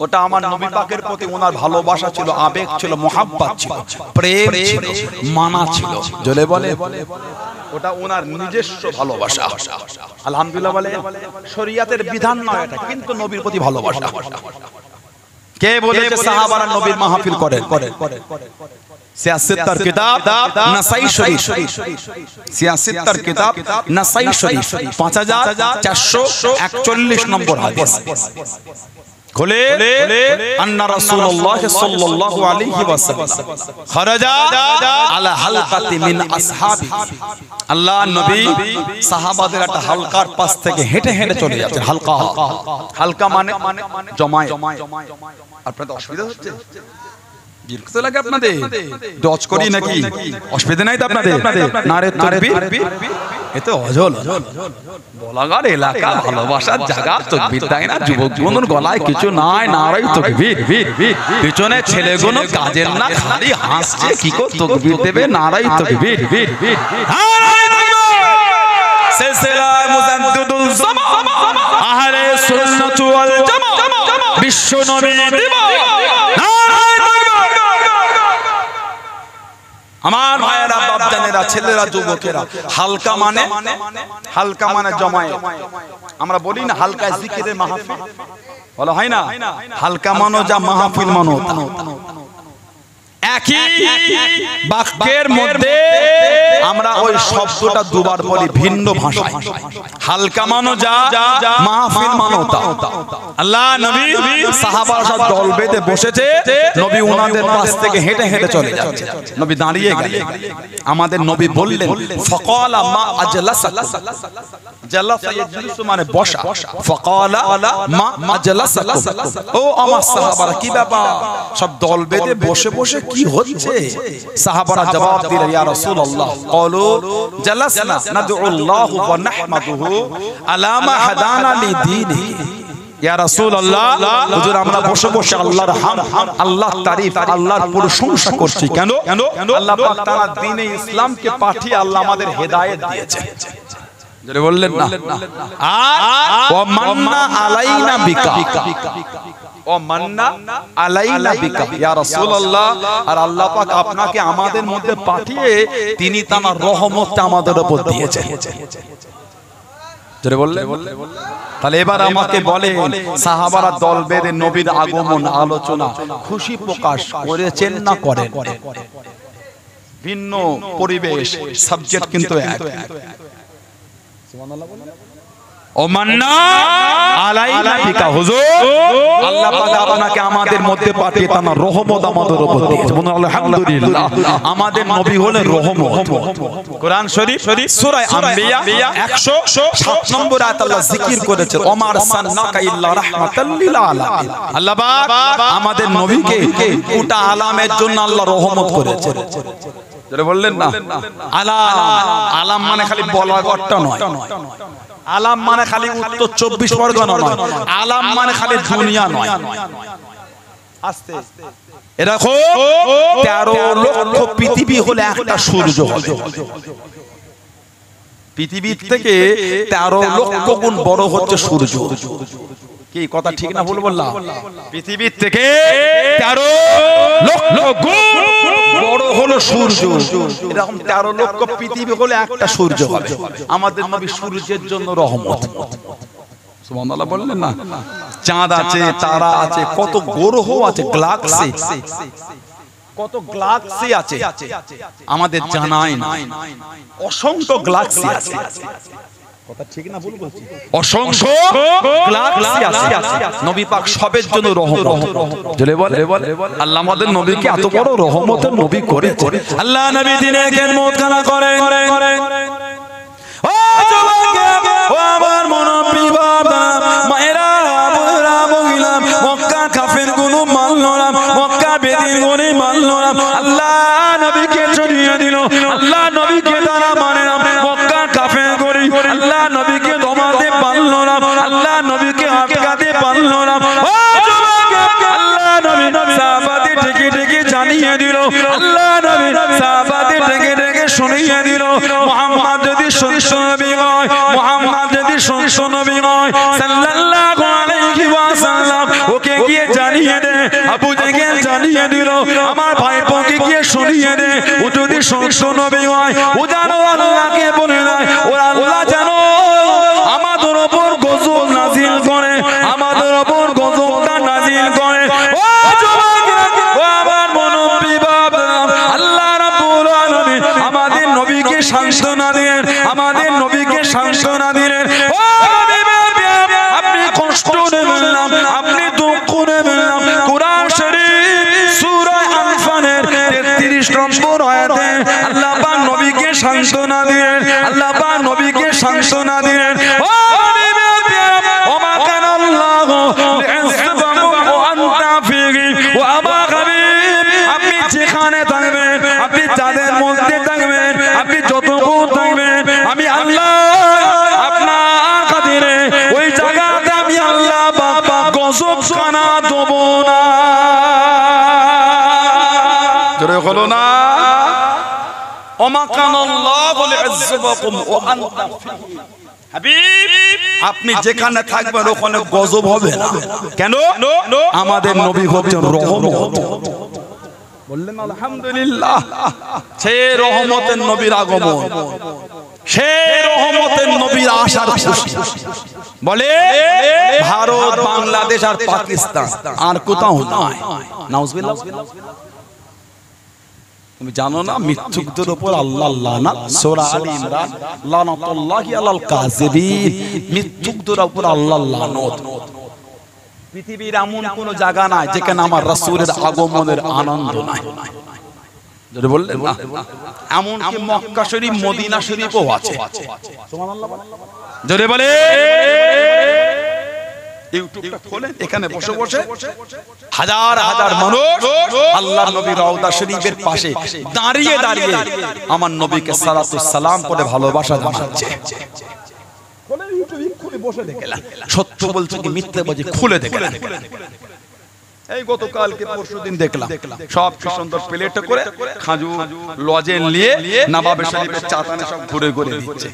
ওটা আমার নবী পাকের প্রতি ওনার ভালোবাসা ছিল, আবেগ ছিল, মোহাব্বত ছিল, প্রেম ছিল, মানা ছিল। জলে বলে ওটা ওনার নিজস্ব ভালোবাসা। আলহামদুলিল্লাহ বলে শরীয়তের বিধান নয় এটা, কিন্তু নবীর প্রতি ভালোবাসা। কে বলেছে সাহাবারা নবীর মাহফিল করেন? সিয়াসিত্তার কিতাব নাসাই শরীফ, সিয়াসিত্তার কিতাব নাসাই শরীফ 5441 নম্বর হাদিস খুলে, আন্না রাসূলুল্লাহ সাল্লাল্লাহু আলাইহি ওয়াসাল্লাম খারাজা আলা হালকাতি মিন আসহাবি। আল্লাহ নবী সাহাবাদের একটা হালকার পাশ থেকে হেঁটে হেঁটে চলে যাচ্ছেন। হালকা, হালকা মানে জমায়েত। আপনাদের অসুবিধা হচ্ছে? বিরক্ত লাগে আপনাদের? দজ করি নাকি? অসুবিধা নাই তো আপনাদের? নারে তাকবীর, এতে অজল বলাগার এলাকা, ভালোবাসার জায়গা, তাকবীর তাই না? যুবক বন্ধুর গলায় কিছু নাই, নারাই তাকবীর। পিছনে ছেলেগুলো কাজের না, খালি হাসছে, কি করে তাকবীর দেবে? নারাই তাকবীর। সিলসিলা মুজাদ্দিদুল জামান আহলে সুন্নাত ওয়াল জামাত বিশ্ব নবী দিবস। আমার ভাইয়েরা, বাপজানেরা, ছেলেরা, যুবকেরা, হালকা মানে জমায়েত। আমরা বলি না হালকা জিকিরের মাহফিল, বলা হয় না? হালকা মানো যা মাহফিল মানো তা। একই বাক্যের মধ্যে আমরা ওই শব্দটা দুবার বলি ভিন্ন ভাষায়। হালকা মানো যা, মাহফিল মানো তা। আল্লাহ নবী সাহাবারা সব দল বেঁধে বসেছে, নবী ওনাদের পাশ থেকে হেঁটে হেঁটে চলে যাচ্ছে। নবী দাঁড়িয়ে গেলেন, আমাদের নবী বললেন ফাকালা মা আজলাসাকা, জালাসা ইয়াজলিসু মানে বসা, ফাকালা মা আজলাসাকা। ও আমার সাহাবারা, কি ব্যাপার? সব দল বেঁধে বসে বসে কি হচ্ছে? সাহাবারা জবাব দিলেন, ইয়া রাসূলুল্লাহ, ক্বালু জালাসনা নাদউল্লাহ ওয়া নাহমাদুহু আলা মা হাদানা লিদীনিহি। ইয়া রাসূলুল্লাহ, হুজুর আমরা বসে বসে আল্লাহর হামদ, আল্লাহর তারিফ, আল্লাহর প্রশংসা করছি। কেন? আল্লাহ পাক তাআলা দ্বীনে ইসলামকে পাঠিয়ে আল্লাহ আমাদের হেদায়েত দিয়েছে। জোরে বললেন না? আর ওয়া মান্না আলাইনা বিকা, ও মান্না আলাইনা বিকা ইয়া রাসূলুল্লাহ, আর আল্লাহ পাক আপনাকে আমাদের মধ্যে পাঠিয়ে তিনি তার রহমতটা আমাদের উপর দিয়েছেন। জোরে বললেন? তাহলে এবার আমাকে বলেন, সাহাবারা দল বেঁধে নবীর আগমন আলোচনা খুশি প্রকাশ করেছেন না করেন? ভিন্ন পরিবেশ, সাবজেক্ট কিন্তু এক। সুবহানাল্লাহ বলেন। ও মান্না আলাইনা বিকা, হুজুর আল্লাহ পাক আপনাকে আমাদের মধ্যে পাঠিয়ে তার রহমত আমাদের উপর দিয়েছে। বলুন আলহামদুলিল্লাহ। আমাদের নবী হলেন রহমত। কোরআন শরীফ সূরা আম্বিয়া 107 নম্বর আয়াত আল্লাহ জিকির করেছে, ওমার সান্নাকা ইল্লা রাহমাতাল লিল আলামিন। আল্লাহ পাক আমাদের নবীকে গোটা আলামের জন্য আল্লাহ রহমত করেছে। যারা বললেন না, আলাম মানে খালি বলাগড়টা নয়, আলাম মানে খালি উত্তর 24 পরগনা নয়, আলাম মানে খালি দুনিয়া নয়। আস্তে এরকম 13 লক্ষ পৃথিবী হলে একটা সূর্য হবে। পৃথিবীর থেকে 13 লক্ষ গুণ বড় হচ্ছে সূর্য। কি কথা ঠিক না ভুল বললাম? পৃথিবীর থেকে 13 লক্ষ গুণ বড় হলো সূর্য। এরকম 13 লক্ষ পৃথিবী হলে একটা সূর্য হবে। আমাদের নবী সূর্যের জন্য রহমত। সুবহানাল্লাহ বললেন না? চাঁদ আছে, তারা আছে, কত গ্রহ আছে, গ্যালাক্সি, কত গ্যালাক্সি আছে আমাদের জানাই না। অসংখ্য গ্যালাক্সি আছে। কথা ঠিক না ভুল বলছি? অসংখ্য গ্যালাক্সি আছে। নবী পাক সবের জন্য রহমত। জলে বলে আল্লাহ আমাদের নবীকে এত বড় রহমতের নবী করেছে। আল্লাহ নবী দিনে খেদমত কানা করে। ও জওয়ানকে, ও আমার মুনব্বি বাবা মায়েরা, বুড়া মহিলা, মক্কা কাফের গুলো মানল না, মক্কা বেদিন গুলো মানল না, আল্লাহ নবীকে ছড়িয়ে দিল। আল্লাহ নবীকে তারা মানে না, মক্কা কাফের করি আল্লাহ নবীকে দমাতে পারল না, আল্লাহ নবীকে আটকাতে পারল না। ও জওয়ানকে, আল্লাহ নবী সাহাবাদের ডেকে ডেকে জানিয়ে দিল, আল্লাহ নবী সাহাবাদের ডেকে ডেকে শুনিয়ে দিল, মুহাম্মদ যদি সত্য নবী হয়, মুহাম্মদ যদি সত্য নবী হয় সাল্লাল্লাহু আলাইহি ওয়াসাল্লাম, ওকে গিয়ে জানিয়ে দে। আবু জেহেল জানিয়ে দিল, আমার ভাইপোকে গিয়ে শুনিয়ে দে, ও যদি সত্য নবী হয়, ও জানো আল্লাহকে বলে দেয়, ও আল্লাহ জানো আমাদের উপর গজব নাজিল করে, আমাদের উপর গজবটা নাজিল করে। ও জওয়ান, ও আমার মুনব্বি বাবা, আল্লাহ রাব্বুল আলামিন আমাদের নবীকে সান্ত্বনা দিলেন, আমাদের নবীকে সান্ত্বনা দিলেন। ও আপনি কষ্ট নেবেন না, আপনি দুঃখ নেবেন না। কোরআন শরীফ সূরা আনফালের 33 নম্বর আয়াতে আল্লাহ পাক নবীকে সান্ত্বনা দিলেন, আল্লাহ পাক নবীকে সান্ত্বনা দিলেন। ও ওমা কানা আল্লাহু লিয়াসবাকুম ওয়া আনতা ফীহি ওয়া আবা হাবিব, আপনি যেখানে থাকবেন, আপনি যাদের মধ্যে থাকবেন, আপনি যতক্ষণ থাকবেন, আমি আল্লাহ আপনার খাতিরে ওই জায়গাতে আমি আল্লাহ বাবা গজব খানা দেব না। জোরে বলো না? ওমা কানা আল্লাহু লিয়াসবাকুম ওয়া আনতা ফীহি, হাবিব আপনি যেখানে থাকবেন ওখানে গজব হবে না। কেন? আমাদের নবী হচ্ছেন রহমত। বললেন আলহামদুলিল্লাহ। সেই রহমতের নবীর আগমন, সেই রহমতের নবীর আসার খুশি। বলে ভারত, বাংলাদেশ আর পাকিস্তান, আর কোথাও নয়। নাউজুবিল্লাহ। তুমি জানো না মিথ্যুকদের উপর আল্লাহ লানাত, সূরা আলে ইমরান, লানাতুল্লাহি আলাল কাযিবিন, মিথ্যুকদের উপর আল্লাহ লানত। পৃথিবীর এমন কোন জায়গা নাই যেখানে আমার রাসূলের আগমনের আনন্দ নাই। জোরে বললেন না? এমন কি মক্কা শরীফ, মদিনা শরীফও আছে। সুবহানাল্লাহ। জোরে বলে ইউটিউবটা খোলেন, এখানে বসে বসে হাজার হাজার মানুষ আল্লাহর নবীর রওজা শরীফের পাশে দাঁড়িয়ে দাঁড়িয়ে আমার নবীকে সালাতুস সালাম করে ভালোবাসা জানাচ্ছে। খোলেন ইউটিউব, খুলে বসে দেখেন, সত্য বলছে কি মিথ্যে বলছে খুলে দেখেন। এই গতকালকে পরশুদিন দেখলাম সব সুন্দর প্লেটে করে খাজু লজেন নিয়ে নবাবে শরীফের চাতানে সব ঘুরে ঘুরে দিচ্ছে।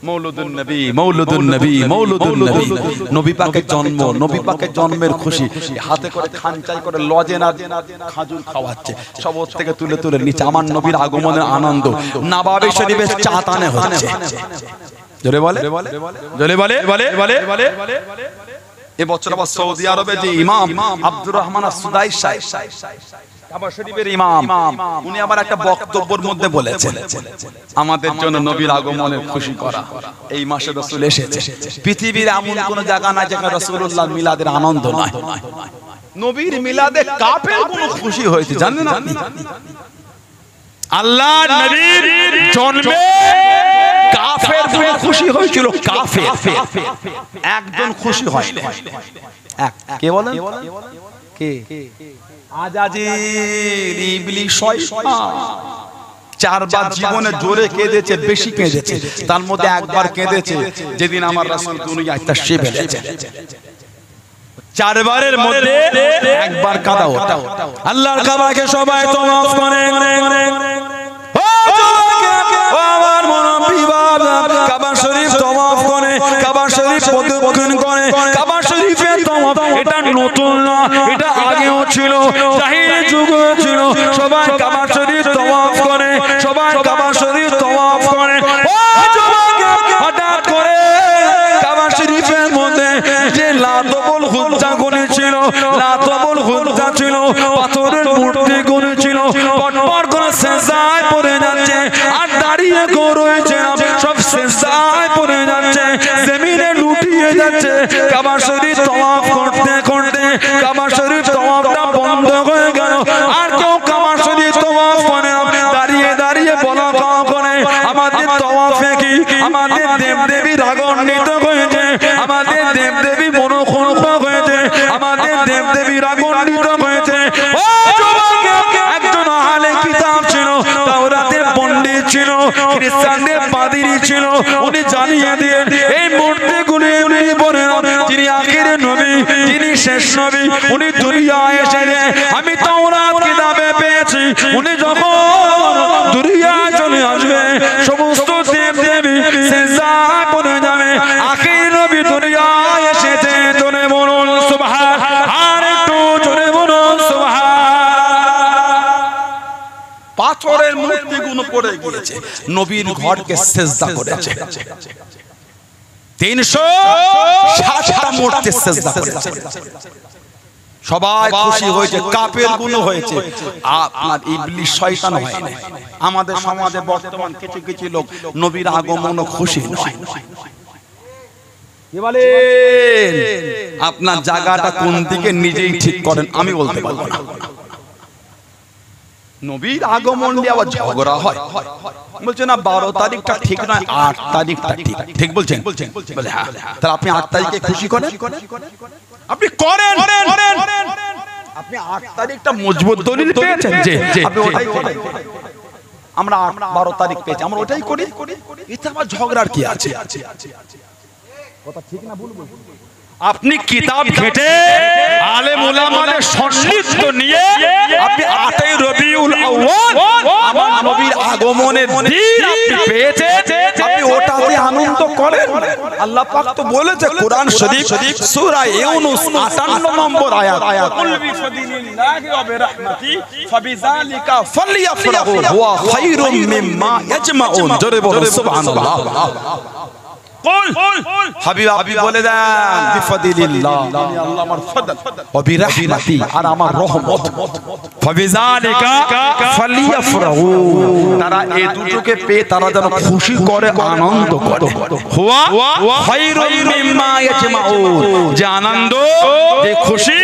মৌলুদুন নবী, মৌলুদুন নবী, মৌলুদুন নবী, নবী পাকের জন্ম, নবী পাকের জন্মের খুশি, হাতে করে খানচাই করে লজেন আর খাজুর খাওয়াচ্ছে, সব ওর থেকে তুলে তুলে নিচে আমার নবীর আগমনের আনন্দ নবাবে শরীফের চাতানে হচ্ছে। জোরে বলে, জোরে বলে, বলে বলে বলে। এবছর আবার সৌদি আরবে যে ইমাম আব্দুর রহমান আস-সুদাই সাহেব, কাবা শরীফের ইমাম, উনি আবার একটা বক্তব্যের মধ্যে বলেছেন আমাদের জন্য নবীর আগমনের খুশি করা। এই মাসে রাসূল এসেছে, পৃথিবীর এমন কোন জায়গা নাই যেখানে রাসূলুল্লাহর মিলাদের আনন্দ নাই। নবীর মিলাদে কাফের কোন খুশি হয়েছে জানেন আপনি? আল্লাহর নবীর জন্মে কাফের দুই খুশি হয়েছিল, কাফের একজন খুশি হয়নি। কে বলেন? কে? আজাজিল, ইবলিস, শয়তান। চারবার জীবনে জোরে কেঁদেছে, বেশি কেঁদেছে, তার মধ্যে একবার কেঁদেছে যেদিন আমার রাসূল দুনিয়ায় তাশরীফ এনেছেন। চারবারের মধ্যে একবার কাঁদা ওটা আল্লাহর কাবাকে সবাই তওয়াফ করে। কাবা শরীফ তওয়াফ করে, কাবা শরীফ প্রদক্ষিণ করে, কাবা শরীফের তওয়াফ এটা নতুন না, এটা আগেও ছিল, জাহিলি যুগেও ছিল। সবাই কাবা শরীফ তওয়াফ করে, সবাই কাবা শরীফ তওয়াফ করে। হঠাৎ করে কাবা শরীফের মধ্যে যে লাতবুল হুজ্জা করেছিল, লাতবুল হুজ্জা ছিল, পাথরের মূর্তি করেছিল, পরপর করে সিজদায় পড়ে যাচ্ছে আর দাঁড়িয়ে রয়েছে, সব সিজদায় পড়ে যাচ্ছে, জমিনে লুটিয়ে যাচ্ছে। কাবা শরীফ তওয়াফ করতে করতে কাবা শরীফ তওয়াফটা বন্ধ হয়ে গেল, আর কেউ কাবা শরীফ তওয়াফ করে দাঁড়িয়ে দাঁড়িয়ে বলা করে আমাদের তওয়াফে কি আমাদের দেবদেবী রাগান্বিত হয়েছে, আমাদের দেবদেবী মনোক্ষুণ্ণ হয়েছে, আমাদের দেবদেবী রাগান্বিত হয়েছে। ও যুবক, একজন আহলে কিতাব ছিল, তাওরাতের পণ্ডিত ছিল, খ্রিস্টানদের পাদ্রী ছিল, উনি জানিয়ে দিয়ে এই মূর্তিগুলি উনি বলেন যিনি আখিরের নবী, যিনি শেষ নবী, উনি দুনিয়ায় এসেছে। আমি তাওরাত কিতাবে পেয়েছি উনি যখন দুনিয়ায় চলে আসবে সমস্ত দেবদেবী সিজদায় পড়ে যাবে। আখিরের নবী দুনিয়ায় এসেছে, জোরে বলুন সুবহান, আর একটু জোরে বলুন সুবহান। পাথরের মূর্তিগুলো পড়ে গিয়েছে, নবীর ঘরকে সিজদা করেছে। 360টা মূর্তি সিজদা করেছে। সবাই খুশি হয়েছে, কাফের গুলো হয়েছে, আপনার ইবলিস শয়তান হয়নি। আমাদের সমাজে বর্তমান কিছু কিছু লোক নবীর আগমনে খুশি নয়। কি বলেন? আপনার জায়গাটা কোন দিকে নিজেই ঠিক করেন, আমি বলতে পারবো না। নবীর আগমন নিয়ে আবার ঝগড়া হয়, বলছে না 12 তারিখটা ঠিক নয়, 8 তারিখটা ঠিক। ঠিক বলছেন? বলে হ্যাঁ। তাহলে আপনি 8 তারিখে খুশি করেন, আপনি করেন। আপনি 8 তারিখটা মজবুত দলিল পেয়েছেন যে আপনি ওটাই করেন। আমরা 12 তারিখ পেয়েছি, আমরা ওটাই করি। এতে আবার ঝগড়ার কি আছে? কথা ঠিক না ভুল বলবো? আপনি কিতাব ঘেটে আলেম উলামাদের সন্নিধ্য নিয়ে আপনি 8ই রবিউল আউয়াল আমার নবীর আগমনের দিন আপনি পেয়েছেন, আপনি ওটাতে আনন্দ করেন। আল্লাহ পাক তো বলেছে কোরআন শরীফ সূরা ইউনূস 58 নম্বর আয়াত, কুল বিফাদিলিল্লাহি ওয়া বিরাহমাতি ফাবিযালিকা ফালইফরাহু হুয়া খায়রুম মিম্মা ইয়াজমাউন। জোরে বলুন সুবহানাল্লাহ। হাবিব আপনি বলে দেন বিফাদিলিল্লাহ, আল্লাহ আমার ফদল, ওয়া বিরাহমাতি আর আমার রহমত, ফাবিযালিকা ফালইফরাহু, তারা এই দুটোকে পেয়ে তারা যেন খুশি করে, আনন্দ করে। হুয়া খায়রুম মিম্মা ইয়াজমাউন, যে আনন্দ, যে খুশি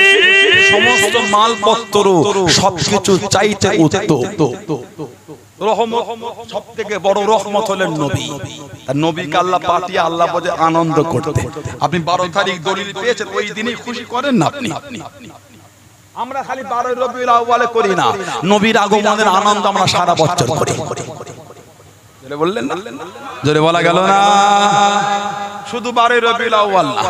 সমস্ত মালপত্র সবকিছু চাইতে উত্তম। রহমত সবথেকে বড় রহমত হলেন নবী। আর নবীকে আল্লাহ পাঠিয়ে আল্লাহ বলে আনন্দ করতে। আপনি 12 তারিখ দলিল পেয়েছেন, ওই দিনই খুশি করেন না আপনি। আমরা খালি 12 রবিউল আউয়ালে করি না, নবীর আগমনের আনন্দ আমরা সারা বছর করি। জোরে বললেন না? জোরে বলা গেল না? শুধু 12 রবিউল আউয়াল না,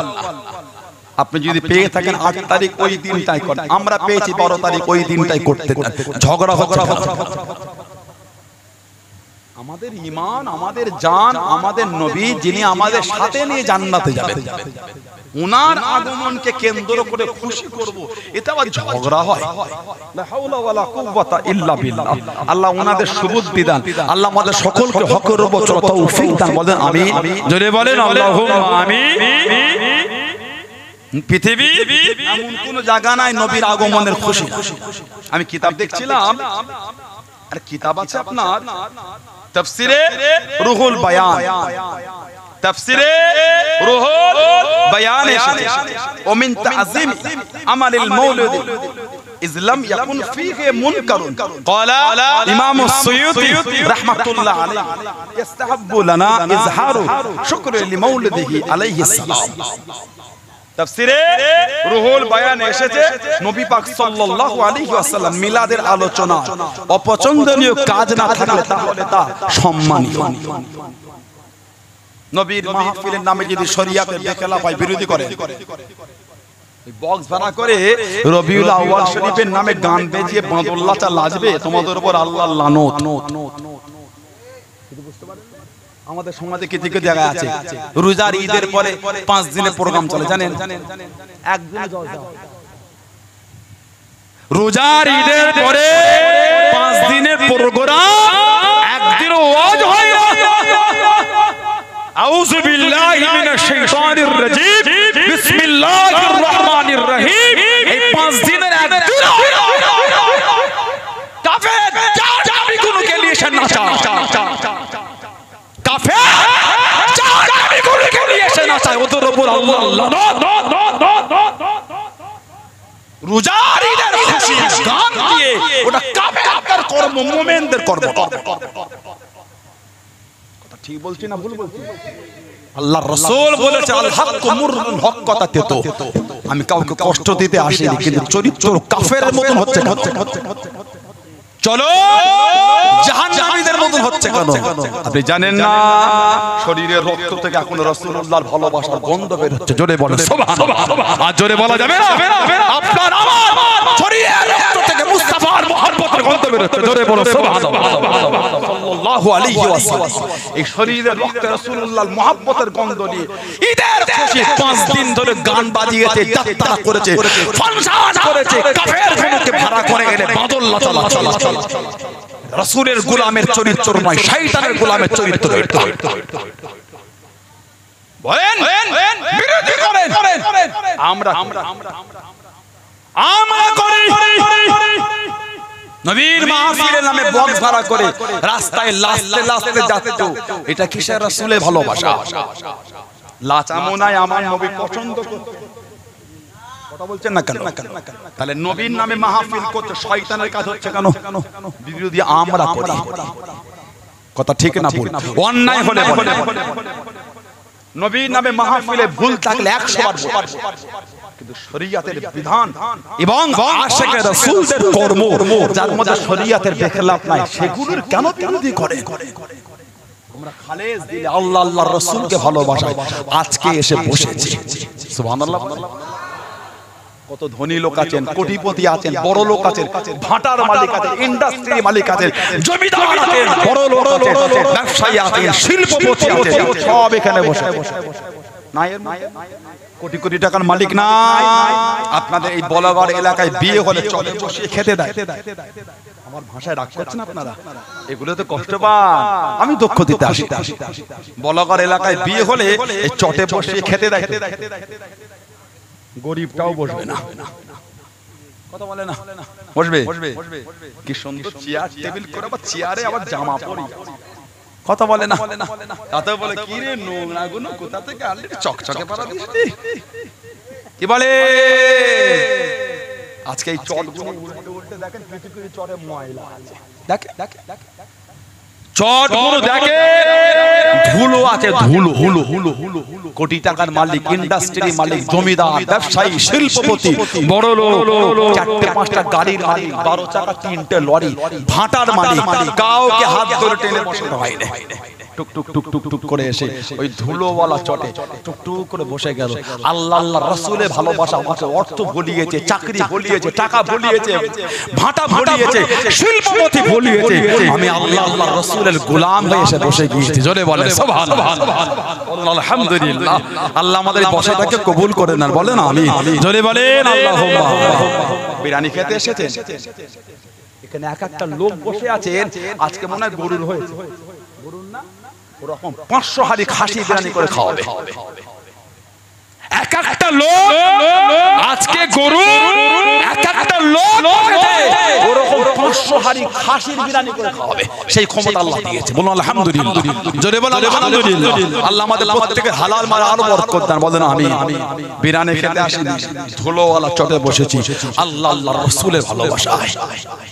আপনি যদি পেয়ে থাকেন 8 তারিখ ওই দিনটাই করেন। আমরা পেয়েছি 12 তারিখ ওই দিনটাই করতে ঝগড়া ঝগড়া। আমাদের ঈমান, আমাদের জান, আমাদের নবী যিনি আমাদের সাথে নিয়ে জান্নাতে যাবেন, উনার আগমনকে কেন্দ্র করে খুশি করব, এটা আবার ঝগড়া হয়? লা হাওলা ওয়ালা কুওয়াতা ইল্লা বিল্লাহ। আল্লাহ উনাদের সুবুদ্ধি দান, আল্লাহ আমাদের সকলকে হকের উপর চলার তৌফিক দান। বলেন আমিন। জোরে বলেন আল্লাহুম্মা আমিন। পৃথিবী এমন কোন জায়গা নাই নবীর আগমনের খুশি। আমি কিতাব দেখছিলাম, আর কিতাব আছে আপনার তাফসিরে রুহুল বায়ান, তাফসিরে রুহুল বায়ান এসেছে ও মিন তাযিম আমালিল মাউলিদ ইসলাম ইয়াকুন ফীহি মুনকারুন ক্বালা ইমাম আস-সুয়ুতি রাহমাতুল্লাহ আলাইহি ইস্তাহাব্বু লানা ইজহারু শুকরি লিমাউলিদিহি আলাইহিস সালাম। তাফসিরে রুহুল বায়ান এসেছে নবী পাক সাল্লাল্লাহু আলাইহি ওয়াসাল্লাম মিলাদের আলোচনা অপছন্দনীয় কাজ না থাকলে তাহলে তা সম্মানীয়। নবীর মাহফিলের নামে যদি শরিয়াতের বেখেলাফ হয়, বিরোধী করে, বক্স ভাড়া করে রবিউল আউয়াল শরীফের নামে গান বেজিয়ে বাঁদুল্লাহটা লাজবে, তোমাদের উপর আল্লাহর লানত। আমাদের সমাজে কিছু কিছু জায়গা আছে রোজার ঈদের পরে 5 দিনের প্রোগ্রাম চলে, জানেন? একদিনে রোজার ঈদের পরে 5 দিনের প্রোগ্রাম, একদিনও ওয়াজ হয় না। আউযু বিল্লাহি মিনাশ শাইতানির রাজীম, বিসমিল্লাহির রহমানির রহিম। এই 5 দিনের একদিন কাফের জানি কোন কে লিয়ে নাচা, কাফের জানি কোন কে লিয়ে নাচা, ওদের উপর আল্লাহ লানত। রোজার ঈদের খুশি গান দিয়ে ওটা কাফেরদের কর্ম, মুমিনদের কর্ম। কথা ঠিক বলছি না ভুল বলছি? আল্লাহর রাসূল বলেছে আল হাক্কু মুররুন, হক কথা তেতো। আমি কাউকে কষ্ট দিতে আসিনি, কিন্তু চরিত্র কাফেরের মতন হচ্ছে কেন? চলো জাহান্নামীদের মতন হচ্ছে কেন? আপনি জানেন না শরীরের রক্ত থেকে এখন রাসূলুল্লাহর ভালোবাসার গন্ধ বের হচ্ছে। জোরে বলেন সুবহানাল্লাহ। আর জোরে বলা যাবে না? আপনার আমার শরীরের রক্ত থেকে মুস্তাফার মুহাব্বতের গন্ধ বের হচ্ছে। জোরে বলো সুবহানাল্লাহ। সাল্লাল্লাহু আলাইহি ওয়াসাল্লাম এই শরীরের রক্তে রাসূলুল্লাহর মুহাব্বতের গন্ধ নিয়ে ঈদের খুশি 5 দিন ধরে গান বাজিয়েছে, যাত্রা করেছে, ফানসাজ করেছে, কাফেরগুলোকে ভাড়া করে এনে বাদুল্লাহ চালাচ্ছে। রাসূলের গোলামের চরিত্র নয়, শয়তানের গোলামের চরিত্র। বলেন বিরোধী করেন, আমরা করি। নবীর মাহফিলের নামে বক্স ভাড়া করে রাস্তায় লাস্তে লাস্তে যাচ্ছে, এটা কিসের রাসূলের ভালোবাসা? লাচামোনায় আমার নবী পছন্দ করতে। কথা বলছেন না কেন? তাহলে নবীর নামে মাহফিল করতে শয়তানের কাজ হচ্ছে কেন? বিরোধী আমরা করি। কথা ঠিক না ভুল? অন্যায় হলে নবীর নামে মাহফিলে ভুল থাকলে 100 বার বল, কিন্তু শরীয়তের বিধান এবং আশিকে রাসূলদের কর্ম যার মধ্যে শরীয়তের বেখলাফ নাই, সেগুলোর কেন বিরোধী করে? আমরা খালেস দিলে আল্লাহ আল্লাহর রাসূলকে ভালোবাসায় আজকে এসে বসেছি। সুবহানাল্লাহ। কত ধনী লোক আছেন, কোটিপতি আছেন, বড় লোক আছেন, ভাটার মালিক আছেন, ইন্ডাস্ট্রি মালিক আছেন, জমিদার আছেন, বড় লোক আছেন, ব্যবসায়ী আছেন, শিল্পপতি আছেন, সব এখানে বসে। নাই কোটি কোটি টাকার মালিক নাই। আপনাদের এই বলাগড় এলাকায় বিয়ে হলে চলে বসে খেতে দেয়। আমার ভাষায় রাগ করছেন আপনারা? এগুলো তো কষ্ট পান। আমি দুঃখ দিতে আসি। বলাগড় এলাকায় বিয়ে হলে এই চটে বসে খেতে দেয়। গরিবটাও বসবে না। কথা বলে না? বসবে? কি সুন্দর চেয়ার টেবিল করে, আবার চেয়ারে আবার জামা পরি। কথা বলে না? তাতে বলে কি রে নোংরা গুলো কোথা থেকে আনলি, চকচকে পারা দিস। কি বলে আজকে এই চট গুলো উল্টে উল্টে ঘুরতে দেখেন কিছু কিছু চরে ময়লা আছে, দেখে দেখে চট গুলো দেখে ধুলো আছে, ধুলো হুলো হুলো হুলো, কোটি টাকার মালিক, ইন্ডাস্ট্রি মালিক, জমিদার, ব্যবসায়ী, শিল্পপতি, বড় লোক, 4-5টা গাড়ির মালিক, 12 চাকা 3টে লরি, ভাটার মালিক, কাউকে হাত ধরে টেনে বসানো হয় না। টুক টুক টুক টুক টুক করে এসে ওই ধুলোওয়ালা চটে টুক টুক করে বসে গেল। আল্লাহ আল্লাহ রাসূলের ভালোবাসা আমাকে অর্থ ভুলিয়েছে, চাকরি ভুলিয়েছে, টাকা ভুলিয়েছে, ভাটা ভুলিয়েছে, শিল্পপতি ভুলিয়েছে, আমি আল্লাহ আল্লাহ রাসূলের গোলাম হয়ে এসে বসে গিয়েছি। জোরে বলেন সুবহানাল্লাহ, আলহামদুলিল্লাহ। আল্লাহ আমাদের বসাটাকে কবুল করে নেন, বলেন আমিন। জোরে বলেন আল্লাহুম্মা। বিরিয়ানি খেতে এসেছেন, এখানে এক একটা লোক বসে আছেন, আজকে মনে হয় গরুর হয়েছে, গরুর না ওরকম 500 হাড়ি খাসি বিরিয়ানি করে খাওয়াবে এক একটা লোক, আজকে গরু এক একটা লোক ওরকম 500 হাড়ি খাসির বিরিয়ানি করে খাওয়াবে, সেই ক্ষমতা আল্লাহ দিয়েছে। বলুন আলহামদুলিল্লাহ, জোরে বলুন আলহামদুলিল্লাহ। আল্লাহ আমাদের প্রত্যেকের হালাল মাল আরো বরকত দান, বলেন আমিন। বিরিয়ানি খেতে আসিনি, ধুলোওয়ালা চটে বসেছি, আল্লাহ আল্লাহর রাসূলের ভালোবাসা,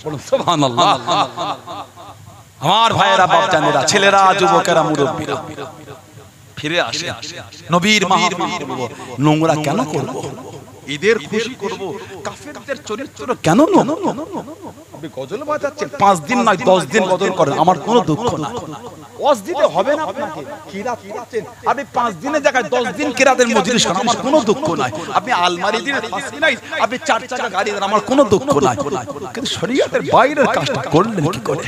বলুন সুবহানাল্লাহ। আমার ভাইয়েরা, বাপজানেরা, ছেলেরা, যুবকেরা, মুরব্বীরা, ফিরে আসে নবীর মাহফিল করব। নোংরা কেন করব? ঈদের খুশি করব, কাফেরদের চরিত্র কেন নোংরা? আপনি গজল বাজাচ্ছেন, 5 দিন নয় 10 দিন গজল করেন, আমার কোনো দুঃখ নাই। ওয়াজ দিতে হবে না আপনাকে, কিরাত পড়ছেন আপনি 5 দিনের জায়গায় 10 দিন কিরাতের মজলিস করেন, আমার কোনো দুঃখ নাই। আপনি আলমারি দিয়ে ফাঁসি নাই, আপনি 4 চাকা গাড়ি দেন, আমার কোনো দুঃখ নাই। কিন্তু শরীয়তের বাইরের কাজটা করলেন কি করে?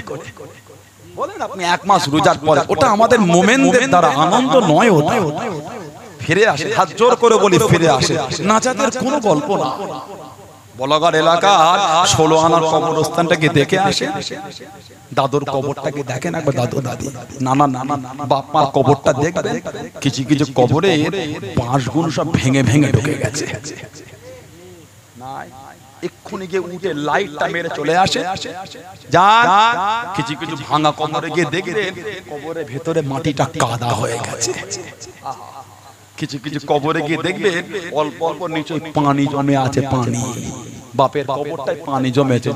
বলেন আপনি 1 মাস রোজার পরে, ওটা আমাদের মোমেনদের দ্বারা আনন্দ নয়। ওটা ফিরে আসে, হাত জোর করে বলি ফিরে আসে, নাজাতের কোনো গল্প না। বলগার এলাকার 16 আনার কবরস্থানটাকে দেখে আসে, দাদুর কবরটাকে দেখেন একবার, দাদু দাদি, নানা নানা বাপ মার কবরটা দেখবেন, কিছু কিছু কবরে 5 গুণ সব ভেঙে ভেঙে ঢুকে গেছে। নাই এক্ষুনি গিয়ে উঠে লাইটটা মেরে চলে আসে, যান কিছু কিছু ভাঙা কবরে গিয়ে দেখবেন কবরের ভেতরে মাটিটা কাদা হয়ে গেছে। কিছু কিছু কবরে গিয়ে দেখবেন অল্প অল্প নিচে পানি জমে আছে, পানি, বাপের কবরটায় পানি জমেছে,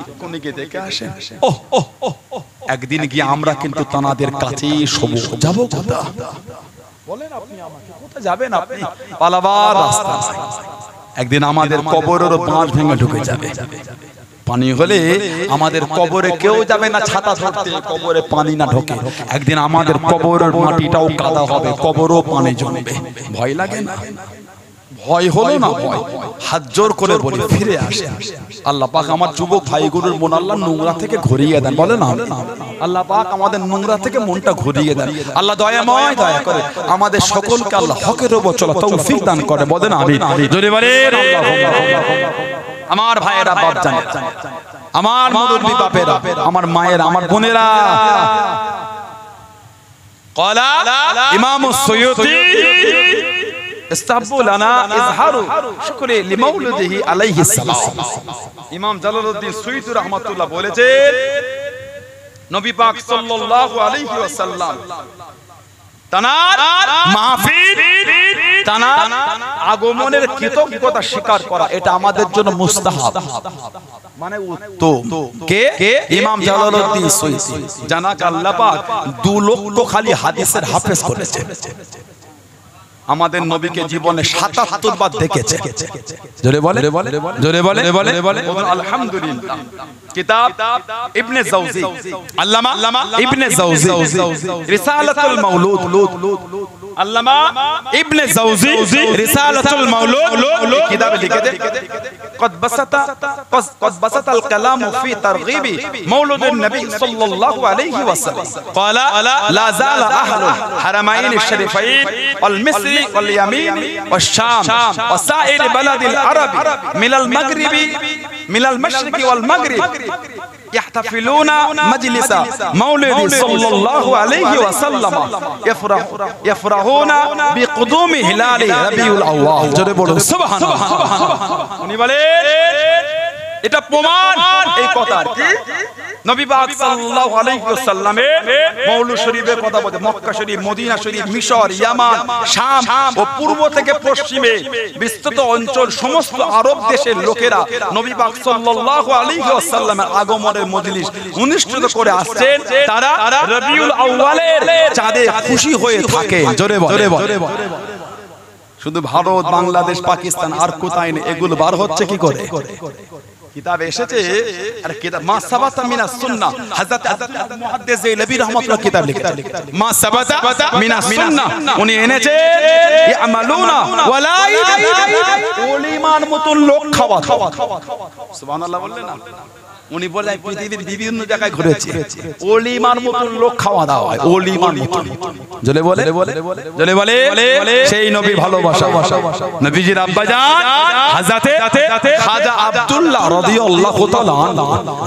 এক্ষুনি গিয়ে দেখে আসেন। একদিন গিয়ে আমরা কিন্তু তানাদের কাছেই শোবো, যাবো কোথা? বলেন আপনি আমাকে, কোথায় যাবেন আপনি? পালাবার রাস্তা। একদিন আমাদের কবরের বাঁশ ভেঙে ঢুকে যাবে, পানি হলে আমাদের কবরে কেউ যাবে না ছাতা ধরতে, কবরে পানি না ঢোকে। একদিন আমাদের কবরের মাটিটাও কাদা হবে, কবরও পানি জমবে। ভয় লাগে না? ভয় হলো না? ভয়। হাত জোর করে বলি ফিরে আসে। আল্লাহ পাক আমার যুবক ভাইগুলোর মন আল্লাহ নোংরা থেকে ঘুরিয়ে দেন, বলেন আল্লাহ পাক আমাদের নোংরা থেকে মনটা ঘুরিয়ে দেন। আল্লাহ দয়াময়, দয়া করে আমাদের সকলকে আল্লাহ হকের উপর চলা তৌফিক দান করে, বলেন আমিন। জোরে বলেন আল্লাহুম্মা। আমার ভাইয়েরা, বাপজানেরা, আমার মুরব্বি বাপেরা, আমার মায়েরা, আমার বোনেরা, ক্বালা ইমাম সুয়ুতি ইস্তাহবু লানা ইজহারু শুকরি লিমাউলিদিহি আলাইহিস সালাম। ইমাম জালালউদ্দিন সুয়ুতি রাহমাতুল্লাহ বলেছেন, নবী পাক সাল্লাল্লাহু আলাইহি ওয়াসাল্লাম তানার মাহফিল, তানার আগমনের কৃতজ্ঞতা স্বীকার করা, এটা আমাদের জন্য মুস্তাহাব, মানে উত্তম। কে? ইমাম জালালউদ্দিন সুয়ুতি। জানাক আল্লাহ পাক 2 লক্ষ খালি হাদিসের হাফেজ করেছে। আমাদের নবীকে জীবনে ৭৭ বার দেখেছে। জোরে বলে, জোরে বলে, আলহামদুলিল্লাহ। কিতাব ইবনে জাওজি, আল্লামা ইবনে জাওজি, রিসালাতুল মাওলুদ, আল্লামা ইবনে জাওজি রিসালাতুল মাওলুদ কিতাবে লিখেছে, قد بسط الكلام في ترغيب مولد النبي صلى الله عليه وسلم. قال لا زال أهل الحرمين الشريفين والمصر واليمين والشام وسائر بلد العرب من المشرق والمغرب يحتفلون مجلس مولد صلى الله عليه وسلم يفرحون بقدوم هلال ربيع الأول. سبحان الله. এটা প্রমাণ এই কথা কি নবী পাক সাল্লাল্লাহু আলাইহি ওয়াসাল্লামের মৌলুদ শরীফের কথা বলতে মক্কা শরীফ, মদিনা শরীফ, মিশর, ইয়ামান, শাম ও পূর্ব থেকে পশ্চিমে বিস্তৃত অঞ্চল সমস্ত আরব দেশের লোকেরা নবী পাক সাল্লাল্লাহু আলাইহি ওয়াসাল্লামের আগমনের মজলিস অনুষ্ঠিত করে আসছেন। তারা রবিউল আউয়ালের চাঁদে খুশি হয়ে থাকে। জোরে বল। শুধু ভারত, বাংলাদেশ, পাকিস্তান আর কোথায় নেই, এগুলো বার হচ্ছে কি করে? কিতাবে এসেছে। আর কিতাব মা সাবাতা মিনাস সুন্নাহ, হযরত মুহাদ্দিস নবী রাহমাতুল্লাহ কিতাব লিখেছেন মা সাবাতা মিনাস সুন্নাহ, উনি এনেছে ইয়ামালুনা ওয়ালা ওলিমার মত লোক খাওয়া। সুবহানাল্লাহ বললেন না? উনি বলে পৃথিবীর বিভিন্ন জায়গায় ঘুরেছে, ওলিমার মত লোক খাওয়া দাওয়া হয়, ওলিমার মত। জলে বলে জলে বলে সেই নবী ভালোবাসা। নবীজির আব্বাজান হযরতে খাজা আব্দুল্লাহ রাদিয়াল্লাহু তাআলা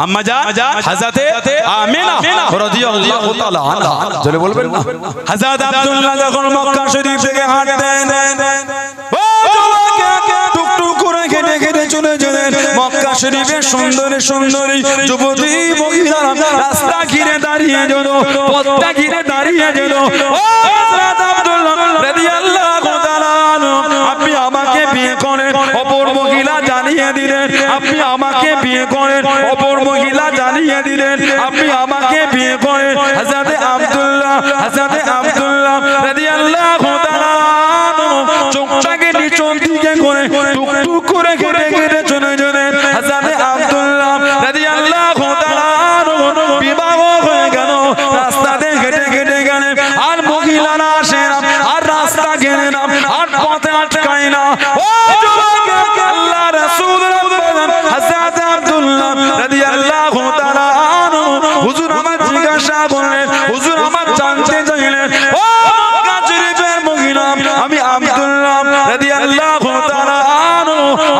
আম্মা জান হযরতে আমিনা রাদিয়াল্লাহু তাআলা। জলে বলবেন না? হযরত আব্দুল্লাহ যখন মক্কা শরীফ থেকে হাঁটতেন, ও টুকটুক করে কেটে কেটে চলে যেতেন মক্কা শরীফের সুন্দরী সুন্দরী যুবতী মহিলারা রাস্তা ঘিরে দাঁড়িয়ে যেত, পথটা ঘিরে দাঁড়িয়ে যেত। ও হযরত আব্দুল্লাহ রাদিয়াল্লাহু তাআলা, আপনি আমাকে বিয়ে করেন, অপর মহিলা জানিয়ে দিলেন আপনি আমাকে বিয়ে করেন, অপর মহিলা জানিয়ে দিলেন আপনি আমাকে বিয়ে করেন। হযরত আব্দুল্লাহ রাদিয়াল্লাহু তাআলা চোখটাকে নিচন দিকে করে টুকটুক করে কেটে কেটে চলে যেতেন। হযরত আব্দুল্লাহ রাদিয়াল্লাহু তাআলা বিবাহ হয়ে গেল, রাস্তাতে হেঁটে হেঁটে গেলেন, আর মহিলারা আসে না, আর রাস্তা ঘেরে না, আর পথে আটকায় না। ও যুবক, আল্লাহ রাসূল হযরত আব্দুল্লাহ রাদিয়াল্লাহু তাআলা হুজুর আমার জিজ্ঞাসা করলেন, হুজুর আমার জানতে চাইলেন, ও মক্কা শরীফের মহিলা আমি আব্দুল্লাহ রাদিয়াল্লাহু তাআলা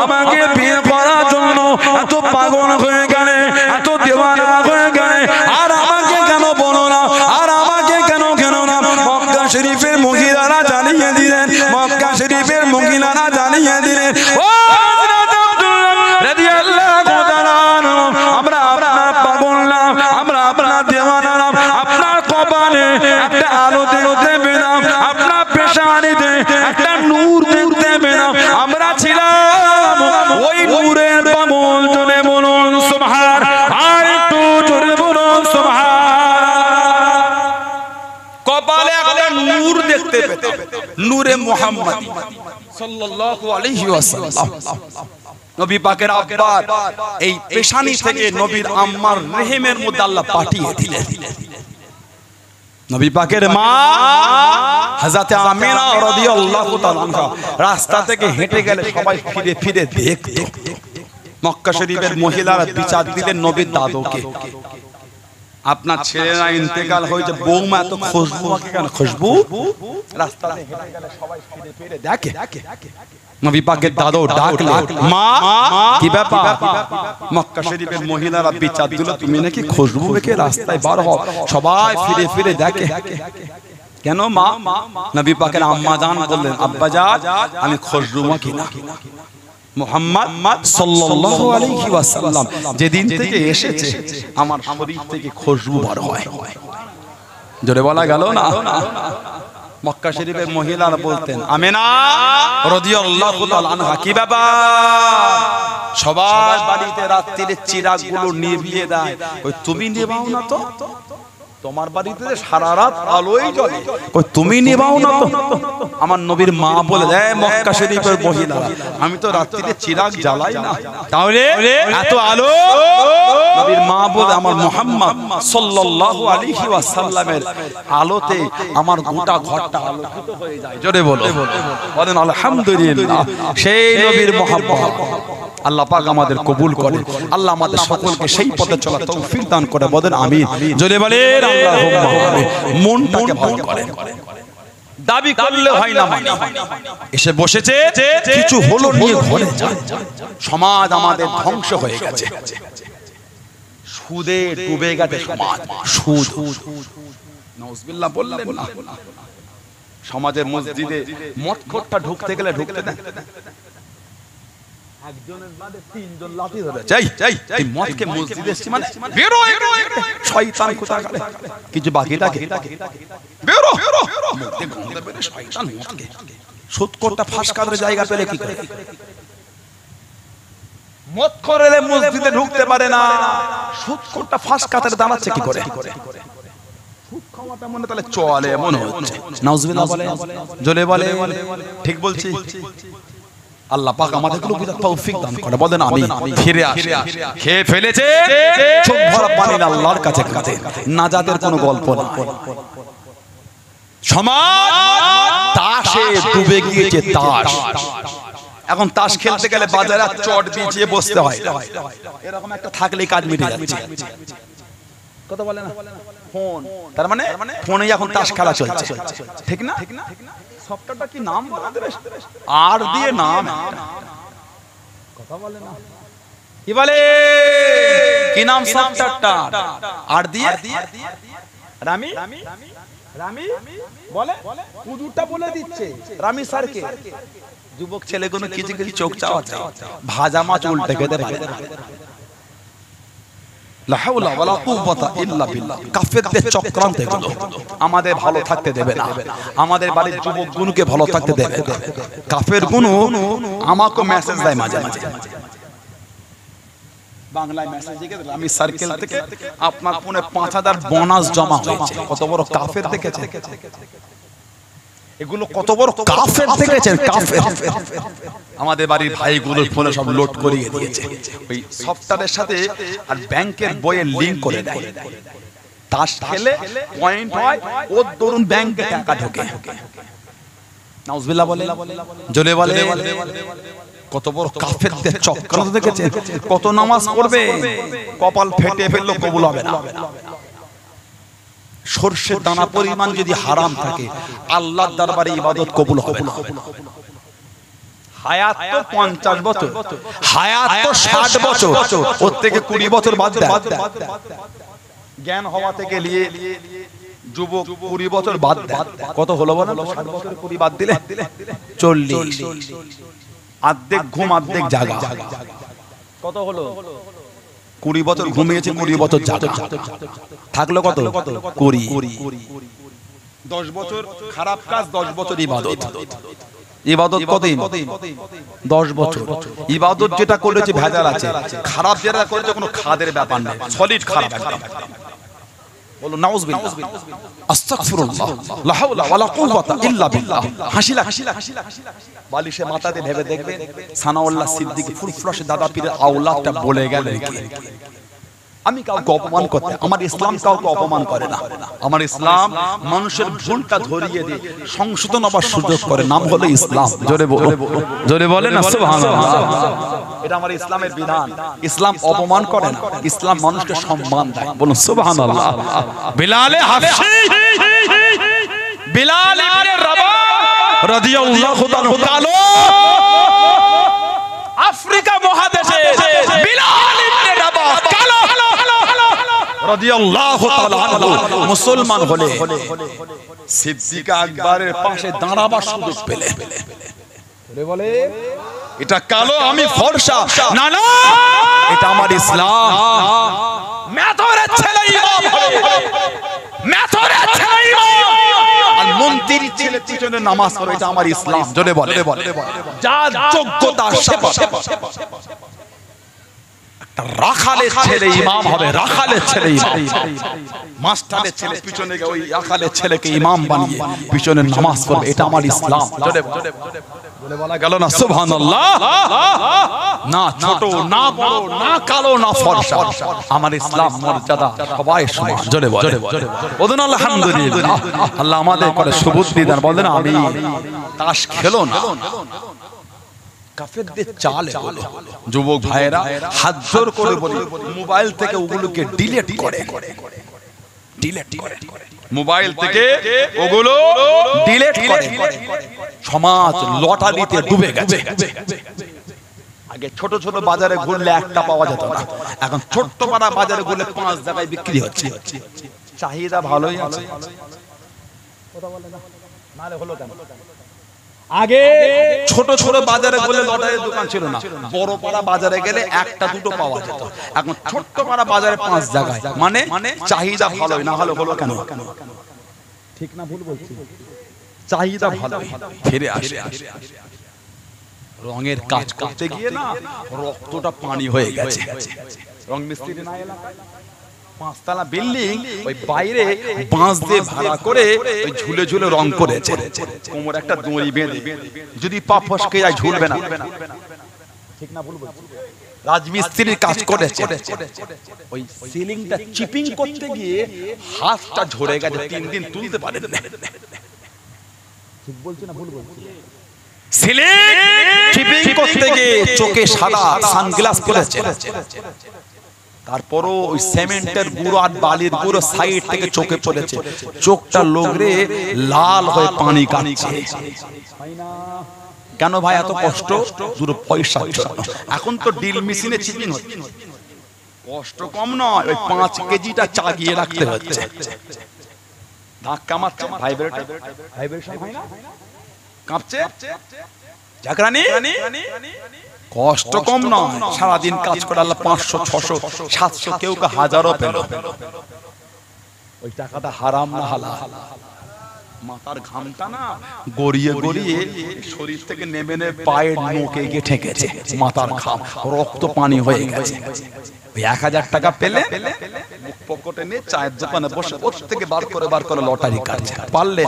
আমাকে বিয়ে করার জন্য এত পাগল হয়ে গেলে, এত দেওয়ানা হয়ে গেলে, আর আমাকে কেন বলো না, আর আমাকে কেন না? মক্কা শরীফের মহিলারা জানিয়ে দিলেন, মক্কা শরীফের মহিলারা জানিয়ে দিলেন, ও হযরত আব্দুল্লাহ রাদিয়াল্লাহু তাআলা আমরা আপনার পাগল না, আমরা আপনার দেওয়ানা না, আপনার কপালে একটা আলো দেবে না, আপনার পেশানিতে একটা নূর দেবে না, আমরা ছিলাম ওই নূরের পাগল। জোরে বলুন সুবহান, আর একটু জোরে বলুন সুবহান। কপালে একটা নূর দেখতে পেতাম, নূরে মুহাম্মাদি সাল্লাল্লাহু আলাইহি ওয়াসাল্লাম। নবী পাকের আব্বা এই পেশানি থেকে নবীর আম্মার রেহেমের মধ্যে আল্লাহ পাঠিয়ে দিলেন। নবী পাকের মা হযরত আমিনা রাদিয়াল্লাহু তাআলা রাস্তা থেকে হেঁটে গেলে সবাই ফিরে ফিরে দেখত। মক্কা শরীফের মহিলারা বিচার দিলেন নবীর দাদুকে, আপনার ছেলেরা ইন্তেকাল হয়েছে, বৌমা এত খুশবু কেন? খুশবু রাস্তাতে হেঁটে গেলে সবাই ফিরে ফিরে দেখে। নবী পাকের দাদু ডাকলেন, মা কি ব্যাপার? মক্কা শরীফের মহিলারা বিচার দিল তুমি নাকি খুশবু মেখে রাস্তায় বার হও, সবাই ফিরে ফিরে দেখে। কেন মা? নবী পাকের আম্মা জান বললেন, আব্বা জান আমি খুশবু মাখি না, মুহাম্মদ সাল্লাল্লাহু আলাইহি ওয়াসাল্লাম যেদিন থেকে এসেছে আমার শরীর থেকে খুশবু বার হয়। জোরে বলা গেল না? মক্কা শরীফের মহিলারা বলতেন, আমিনা রাদিয়াল্লাহু তাআলা আনহা কি ব্যাপার? সবার বাড়িতে রাত্রির চিরাগগুলো নিভিয়ে দেয়, ওই তুমি নেভাও না তো? তোমার বাড়িতে সারা রাত আলোই জ্বলে, ওই তুমি নেভাও না তো? আমার নবীর মা বলে দেয়, মক্কা শরীফের মহিলারা আমি তো রাত্রিতে চিরাগ জ্বালাই না, তাহলে এত আলো? নবীর মা বলে, আমার মুহাম্মদ সাল্লাল্লাহু আলাইহি ওয়াসাল্লামের আলোতে আমার গোটা ঘরটা আলোকিত হয়ে যায়। জোরে বলো, বলেন আলহামদুলিল্লাহ। সেই নবীর মহব্বত আল্লাহ পাক আমাদের কবুল করে, আল্লাহ আমাদের সকলকে সেই পথে চলার তৌফিক দান করে। বলেন আমিন। জোরে বলেন আল্লাহুম্মা আমিন। মনটাকে ভালো করে, দাবি করলে হয় না, মানে এসে বসেছে কিছু হলো নিয়ে ঘরে যায়। সমাজ আমাদের ধ্বংস হয়ে গেছে, সুদে ডুবে গেছে সমাজ। সুদ, নাউজুবিল্লাহ বললেন না? সমাজের মসজিদে মদখোরটা ঢুকতে গেলে ঢুকতে দেন? একজনের বাদে তিনজন লাঠি ধরেছে। এই মদকে মসজিদে এসেছি মানে বেরো, শয়তান কোথাকার, কিছু বাকি থাকে, বেরো মধ্যে গন্ধ বেরে শয়তান মদকে। সুদখোরটা ফাঁস কাদের জায়গা পেলে কি করে? মদ খোরেলে মসজিদে ঢুকতে পারে না, সুদখোরটা ফাঁস কাদের দাঁড়াচ্ছে কি করে? সুদ খাওয়াটা মনে তাহলে চলে মনে হচ্ছে। নাউজুবিল্লাহ বলে, জলে বলে, ঠিক বলছি? আল্লাহ পাক আমাদেরকে বুঝার তৌফিক দান করে। বলেন আমি ফিরে আসি। খেয়ে ফেলেছে চোখ ভরা পানি আল্লাহর কাছে কাঁদে, নাজাতের কোনো গল্প না। সমাজ তাসে ডুবে গিয়েছে, তাস। এখন তাস খেলতে গেলে বাজারে চট বিছিয়ে বসতে হয়, এরকম একটা থাকলেই কাজ মিটে যাচ্ছে। কথা বলে না? ফোন, তার মানে ফোনে এখন তাস খেলা চলছে, ঠিক না? সফটওয়্যারটা কি নাম আর দিয়ে নাম, কথা বলে না? কি বলে, কি নাম সফটওয়্যারটা? আর দিয়ে রামি, রামি বলে, হুজুরটা বলে দিচ্ছে রামি স্যারকে। যুবক ছেলেগুলো কিছু কিছু চোখ চাওয়াচ্ছে, ভাজা মাছ উল্টে খেতে পারে। লা হাওলা ওয়ালা কুওয়াতা ইল্লা বিল্লাহ। কাফেরদের চক্রান্ত এগুলো, আমাদের ভালো থাকতে দেবে না, আমাদের বাড়ির যুবকগুলোকে ভালো থাকতে দেবে। কাফেরগুলো আমাকে মেসেজ দেয় মাঝে মাঝে, বাংলায় মেসেজ দিকে, আমি সার্কেল থেকে আপনার ফোনে 5000 বোনাস জমা হয়েছে। কত বড় কাফের দেখেছেন এগুলো, কত বড় কাফের দেখেছেন? কাফের আমাদের বাড়ির ভাইগুলোর ফোনে সব লোড করিয়ে দিয়েছে, ওই সফটওয়্যারের সাথে আর ব্যাংকের বইয়ের লিংক করে দেয়। তাস খেলে পয়েন্ট হয়, ওর দরুন ব্যাংকে টাকা ঢোকে। নাউজুবিল্লাহ বলে, জলে বলে, কত বড় কাফেরদের চক্রান্ত দেখেছেন? কত নামাজ পড়বে, কপাল ফেটে ফেললো, কবুল হবে না। সরষের দানা পরিমাণ যদি হারাম থাকে, আল্লাহর দরবারে ইবাদত কবুল হবে না। হায়াত তো 50 বছর, হায়াত তো 60 বছর, ওর থেকে 20 বছর বাদ দেয়। জ্ঞান হওয়া থেকে নিয়ে যুবক 20 বছর বাদ দেয়। কত হলো বলো? 60 বছর 20 বাদ দিলে 40। অর্ধেক ঘুম অর্ধেক জাগা, কত হলো? 20 বছর ঘুমিয়েছে, 20 বছর জাগা, থাকলো কত? 20। 10 বছর খারাপ কাজ, 10 বছর ইবাদত। ইবাদত কতদিন? 10 বছর। ইবাদত যেটা করেছে ভেজাল আছে, খারাপ যেটা করেছে কোনো খাদের ব্যাপার নেই, সলিড খারাপ একদম। বলো নাউজুবিল্লাহ, আস্তাগফিরুল্লাহ, লা হাওলা ওয়ালা কুওয়াতা ইল্লা বিল্লাহ। হাসিলা বালিশে মাথাতে ভেবে দেখবে সানাউল্লাহ সিদ্দিক ফুরফুরাশে দাদা পীরের আওলাদটা বলে গেলেন কি, আমি কাউকে অপমান করতে, আমার ইসলাম কাউকে অপমান করে না। আমার ইসলাম মানুষের ভুলটা ধরিয়ে দিয়ে সংশোধন আবার সুযোগ করে, নাম হলো ইসলাম। জোরে বলো, জোরে বলেন না সুবহানাল্লাহ। এটা আমার ইসলামের বিধান। ইসলাম অপমান করে না, ইসলাম মানুষকে সম্মান দেয়। বলুন সুবহানাল্লাহ। বিলাল হাফসি, বিলাল ইবনে রাবাহ রাদিয়াল্লাহু তাআলা কালো আফ্রিকা মহাদেশে বিলাল ইবনে রাবাহ কালো রাদিয়াল্লাহু তাআলা আনহু মুসলমান হলে সিদ্দিক আকবরের পাশে দাঁড়াবার সুযোগ পেলে। বলে এটা কালো, আমি ফর্সা, না না এটা আমার ইসলাম। মেথরের ছেলে ইমাম হবে, মেথরের ছেলে ইমাম, আর মন্ত্রীর ছেলে পিছনে নামাজ পড়ে, এটা আমার ইসলাম। জোরে বলে, যার যোগ্যতা সে রাখালের ছেলে ইমাম হবে, রাখালের ছেলে ইমাম। মাস্টারের ছেলে পিছনে ওই রাখালের ছেলেকে ইমাম বানিয়ে পিছনে নামাজ পড়বে, এটা আমার ইসলাম। জোরে বলা গেল না সুবহানাল্লাহ। না ছোট, না বড়, না কালো, না ফর্সা, আমার ইসলাম মর্যাদা সবাই সমান। জোরে বলে, বলুন আলহামদুলিল্লাহ। আল্লাহ আমাদের করে সুবুদ্ধি দান। বলেন আমি তাস খেলো না, কাফেরদের চাল এগুলো। যুবক ভাইয়েরা হাত জোর করে বলি, মোবাইল থেকে ওগুলোকে ডিলিট করে, মোবাইল থেকে ওগুলো ডিলিট করে। সমাজ লটারিতে ডুবে গেছে। আগে ছোট ছোট বাজারে ঘুরলে একটা পাওয়া যেত না, এখন ছোট্ট পাড়া বাজারে ঘুরলে 5 টাকায় বিক্রি হচ্ছে। চাহিদা ভালোই আছে, কথা বলে না, নালে হলো কেন? আগে ছোট ছোট বাজারে বলে লটারির দোকান ছিল না, বড় পাড়া বাজারে গেলে একটা দুটো পাওয়া যেত। এখন ছোট্ট পাড়া বাজারে 5 জায়গায়, মানে চাহিদা ভালোই, না হলে হলো কেন? ঠিক না ভুল বলছি? চাহিদা ভালো, ফিরে আসে। রঙের কাজ করতে গিয়ে না রক্তটা পানি হয়ে গেছে। রং মিস্ত্রি না এলাকায় 5 তলা বিল্ডিং, ওই বাইরে বাঁশ দিয়ে ভাড়া করে ওই ঝুলে ঝুলে রং করেছে। কোমর একটা দড়ি বেঁধে, যদি পা ফসকে যায় ঝুলবে না। ঠিক না ভুল বলছি? রাজমিস্ত্রির কাজ করেছে। ওই সিলিংটা চিপিং করতে গিয়ে হাতটা ঝরে গেছে, 3 দিন তুলতে পারেন না। ঠিক বলছি না ভুল বলছি? সিলিং চিপিং করতে গিয়ে চোখে সাদা সানগ্লাস পরেছে। তারপরও ওই সিমেন্টের গুঁড়ো আর বালির গুঁড়ো সাইড থেকে চোখে পড়েছে, চোখটা লোগরে লাল হয়ে পানি কাটছে। কেন ভাই এত কষ্ট? পুরো পয়সার জন্য। এখন তো ড্রিল মেশিনে চিপিং হচ্ছে, কষ্ট কম নয়, ওই 5 কেজিটা চাগিয়ে রাখতে হচ্ছে। ধাক্কা মারছে, ভাইব্রেশন হয় না, কাঁপছে, জাগরানি, কষ্ট কম নয়। সারাদিন কাজ করে আল্লাহ 500 600 700 কেউ 1000ও পেল। ওই টাকাটা হারাম না হালাল? মাথার ঘামটা না গড়িয়ে গড়িয়ে শরীর থেকে নেমে নেমে পায়ের নোকে গিয়ে ঠেকেছে, মাথার ঘাম, রক্ত পানি হয়ে গেছে। ওই 1000 টাকা পেলে মুখ পকেটে নিয়ে চায়ের দোকানে বসে প্রত্যেকে বার করে লটারি কাটছে। পারলেন?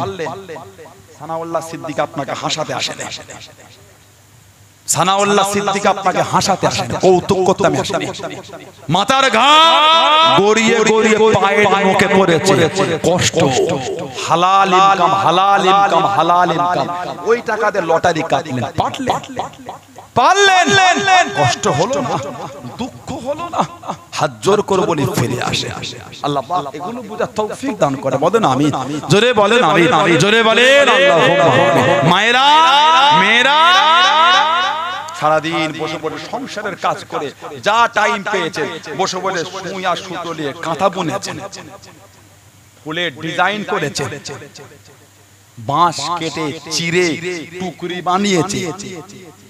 সানাউল্লাহ সিদ্দিক আপনাকে হাসাতে আসেন, সানাউল্লাহ সিদ্দিক আপনাকে হাসাতে আসেন, কৌতুক করতে আমি আসিনি। মাথার ঘাম গড়িয়ে গড়িয়ে পায়ের নোকে পড়েছে, কষ্ট। হালাল ইনকাম, হালাল ইনকাম, হালাল ইনকাম। ওই টাকাতে লটারি কাটলেন, পারলেন, কষ্ট হলো না, দুঃখ হলো না, হাত জোর করে বলি ফিরে আসে। আল্লাহ পাক এগুলো বুঝার তৌফিক দান করে। বলেন আমিন, জোরে বলেন আমিন, জোরে বলেন আল্লাহুম্মা আমিন। মায়েরা, মেয়েরা সারাদিন বসে বসে সংসারের কাজ করে যা টাইম পেয়েছে বসে বসে সুই আর সুতো নিয়ে কাঁথা বুনেছেন, ফুলের ডিজাইন করেছে, বাঁশ কেটে চিরে টুকরি বানিয়েছে,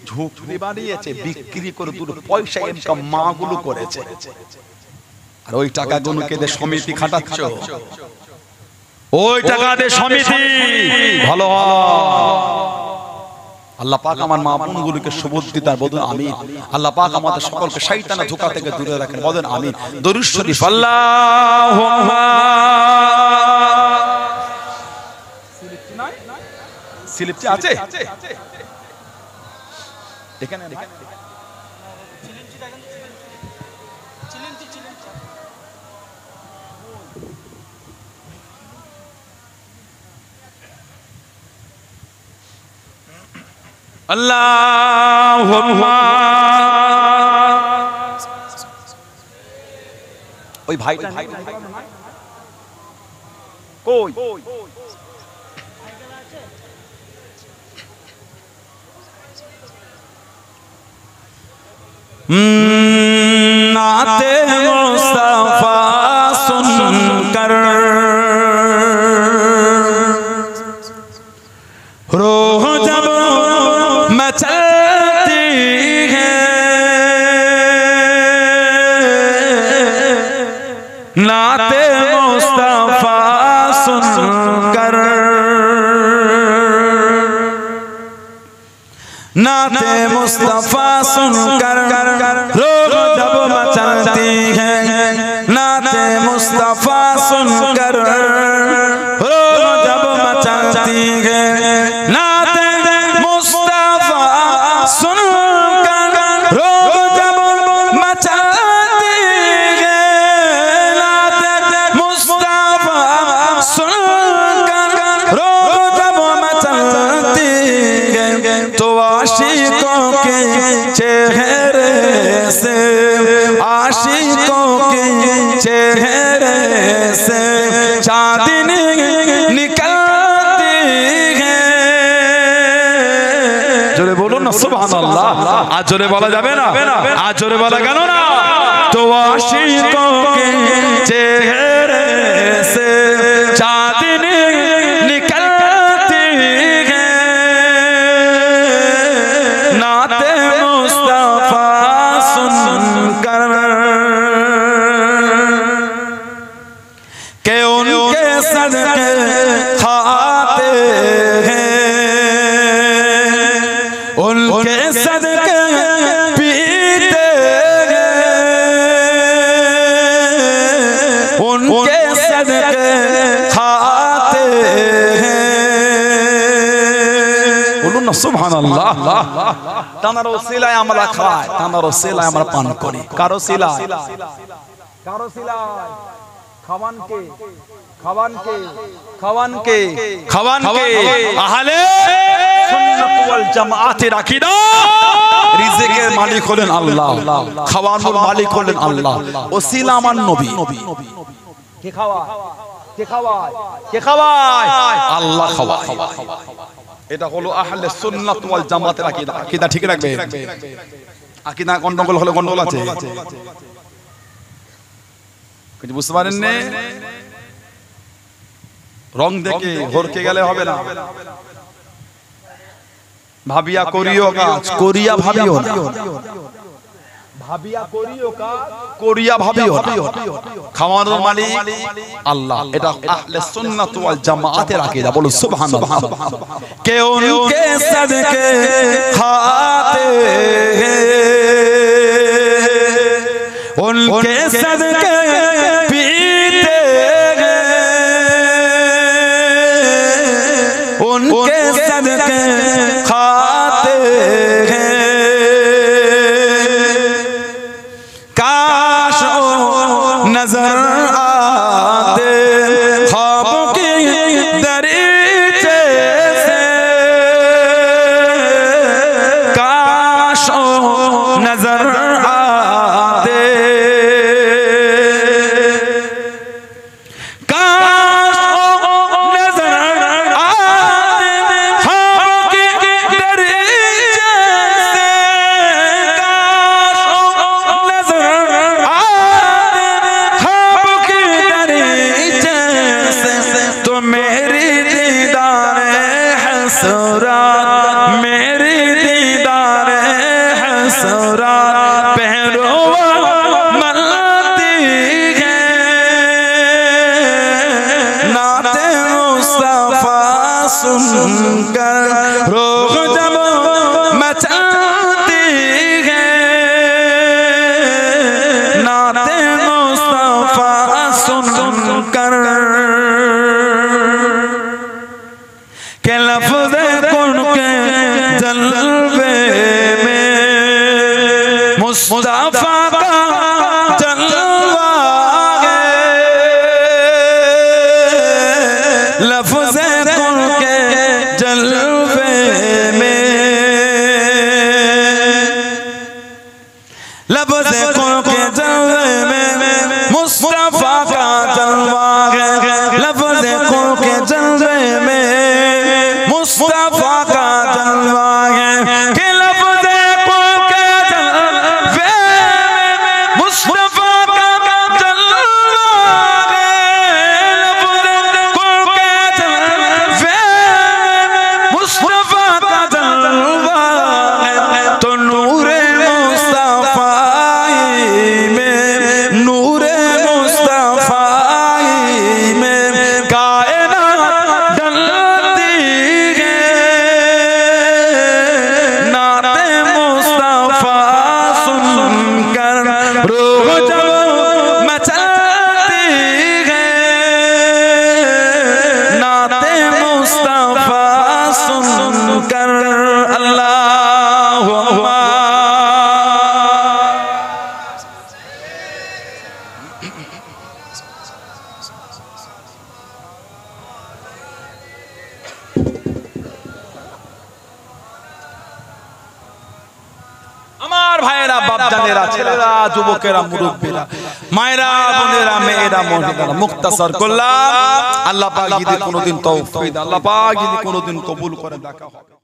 ঝুপড়ি বানিয়েছে, বিক্রি করে দুটো পয়সা ইনকাম মাগুলো করেছে। আর ওই টাকাগুলোকে দিয়ে সমিতি খাটাচ্ছ, ওই টাকা দিয়ে সমিতি ভালো। আল্লাহ পাক আমার মা বোনগুলোকে সুবুদ্ধি দান, বলুন আমিন। আল্লাহ পাক আমাদের সকলকে শয়তানের ধোঁকা থেকে দূরে রাখেন, বলেন আমিন। দরুদ শরীফ আল্লাহুম্মা। স্লিপটি আছে এখানে? আল্লাহুম্মা। ওই ভাইটা কই? नाते मुस्तफा सुनकर रूह जब मचलती है, नाते मुस्तफा सुनकर, नाते मुस्तफा सुनकर रूह जब मचलती है, नाते मुस्तफा सुनकर रूह जब मचलती है, नाते मुस्तफा सुनकर रूह जब मचलती है, नाते मुस्तफा सुनकर रूह जब मचलती है, तो आशिकों के चेहरे से, आशिकों के चेहरे से चांदनी निकलती है। जोरे बोलो ना सुभानअल्लाह। आज जोरे बोला जाबे ना, आज जोरे बोला केन ना? तो आशिकों के चेहरे से चांदनी निकलती है, कि उनके सदके खाते हैं, उनके सदके पीते हैं, उनके सदके खाते हैं। बोलুন না সুবহানাল্লাহ। তানার ওসিলায় আমরা খাই, তানার ওসিলায় আমরা পান করি। কার ওসিলায়? কার ওসিলায়? খাওয়ানকে খাওয়ানকে খাওয়ানকে খাওয়ানকে আহলে সুন্নাত ওয়াল জামাআতের আকীদা। রিজিকের মালিক হলেন আল্লাহ, খাওয়ানোর মালিক হলেন আল্লাহ, ওসিলা আমার নবী। কে খাওয়ায়? কে খাওয়ায়? কে খাওয়ায়? আল্লাহ খাওয়ায়। এটা হলো আহলে সুন্নাত ওয়াল জামাতের আকীদা। আকীদা ঠিক রাখবে। আকীদা গন্ডগোল হলে গন্ডগোল আছে, কিছু বুঝতে পারেন না? রং দেখে হরকে গেলে হবে না। ভাবিয়া করিও কাজ, করিয়া ভাবিও না। ভাবিয়া করিও কাজ, করিয়া ভাবিও না। খাওয়ানোর মালিক আল্লাহ। এটা আহলে সুন্নাত ওয়াল জামাআতের আকীদা। বলো সুবহানাল্লাহ। কে উনকে সদকে খাতে हैं, उनके सदके पीते हैं, उनके सदके खाते हैं। काश नजर आते ख्वाबों के दरीचे से, काश नजर सुनकर रोग जब मचाती है, नाते मुस्तफा सुनकर के लफ्ज़ कुन के जलवे में मुस्तफा का जलवा है, लफ्ज़ कुन के जलवे में, लफ्ज़ कुन के जलवे में मुस्तफा का जलवा है, लफ्ज़ कुन के जलवे में मुस्तफा का जलवा है, कि लफ्ज़ कुन के जलवे में मुस्तफा का जलवा है, लफ्ज़ कुन के जलवे मुस्तफा का जलवा है। तो नूरे मुस्तफाई में, नूरे मुस्तफाई में कायनात डलती है, नाते मुस्तफा सुनकर रूह जब मचलती है, नाते मुस्तफा सुनकर अल्लाहु अकबर। আমার ভাইয়েরা, বাপজানেরা, ছেলেরা, যুবকেরা, মুরব্বীরা, মায়েরা, বোনেরা, মেয়েরা, মহিলারা, মুক্তাসার করলাম। আল্লাহ পাক যদি কোনোদিন তৌফিক দেয়, আল্লাহ পাক যদি কোনোদিন কবুল করে দেখা হবে।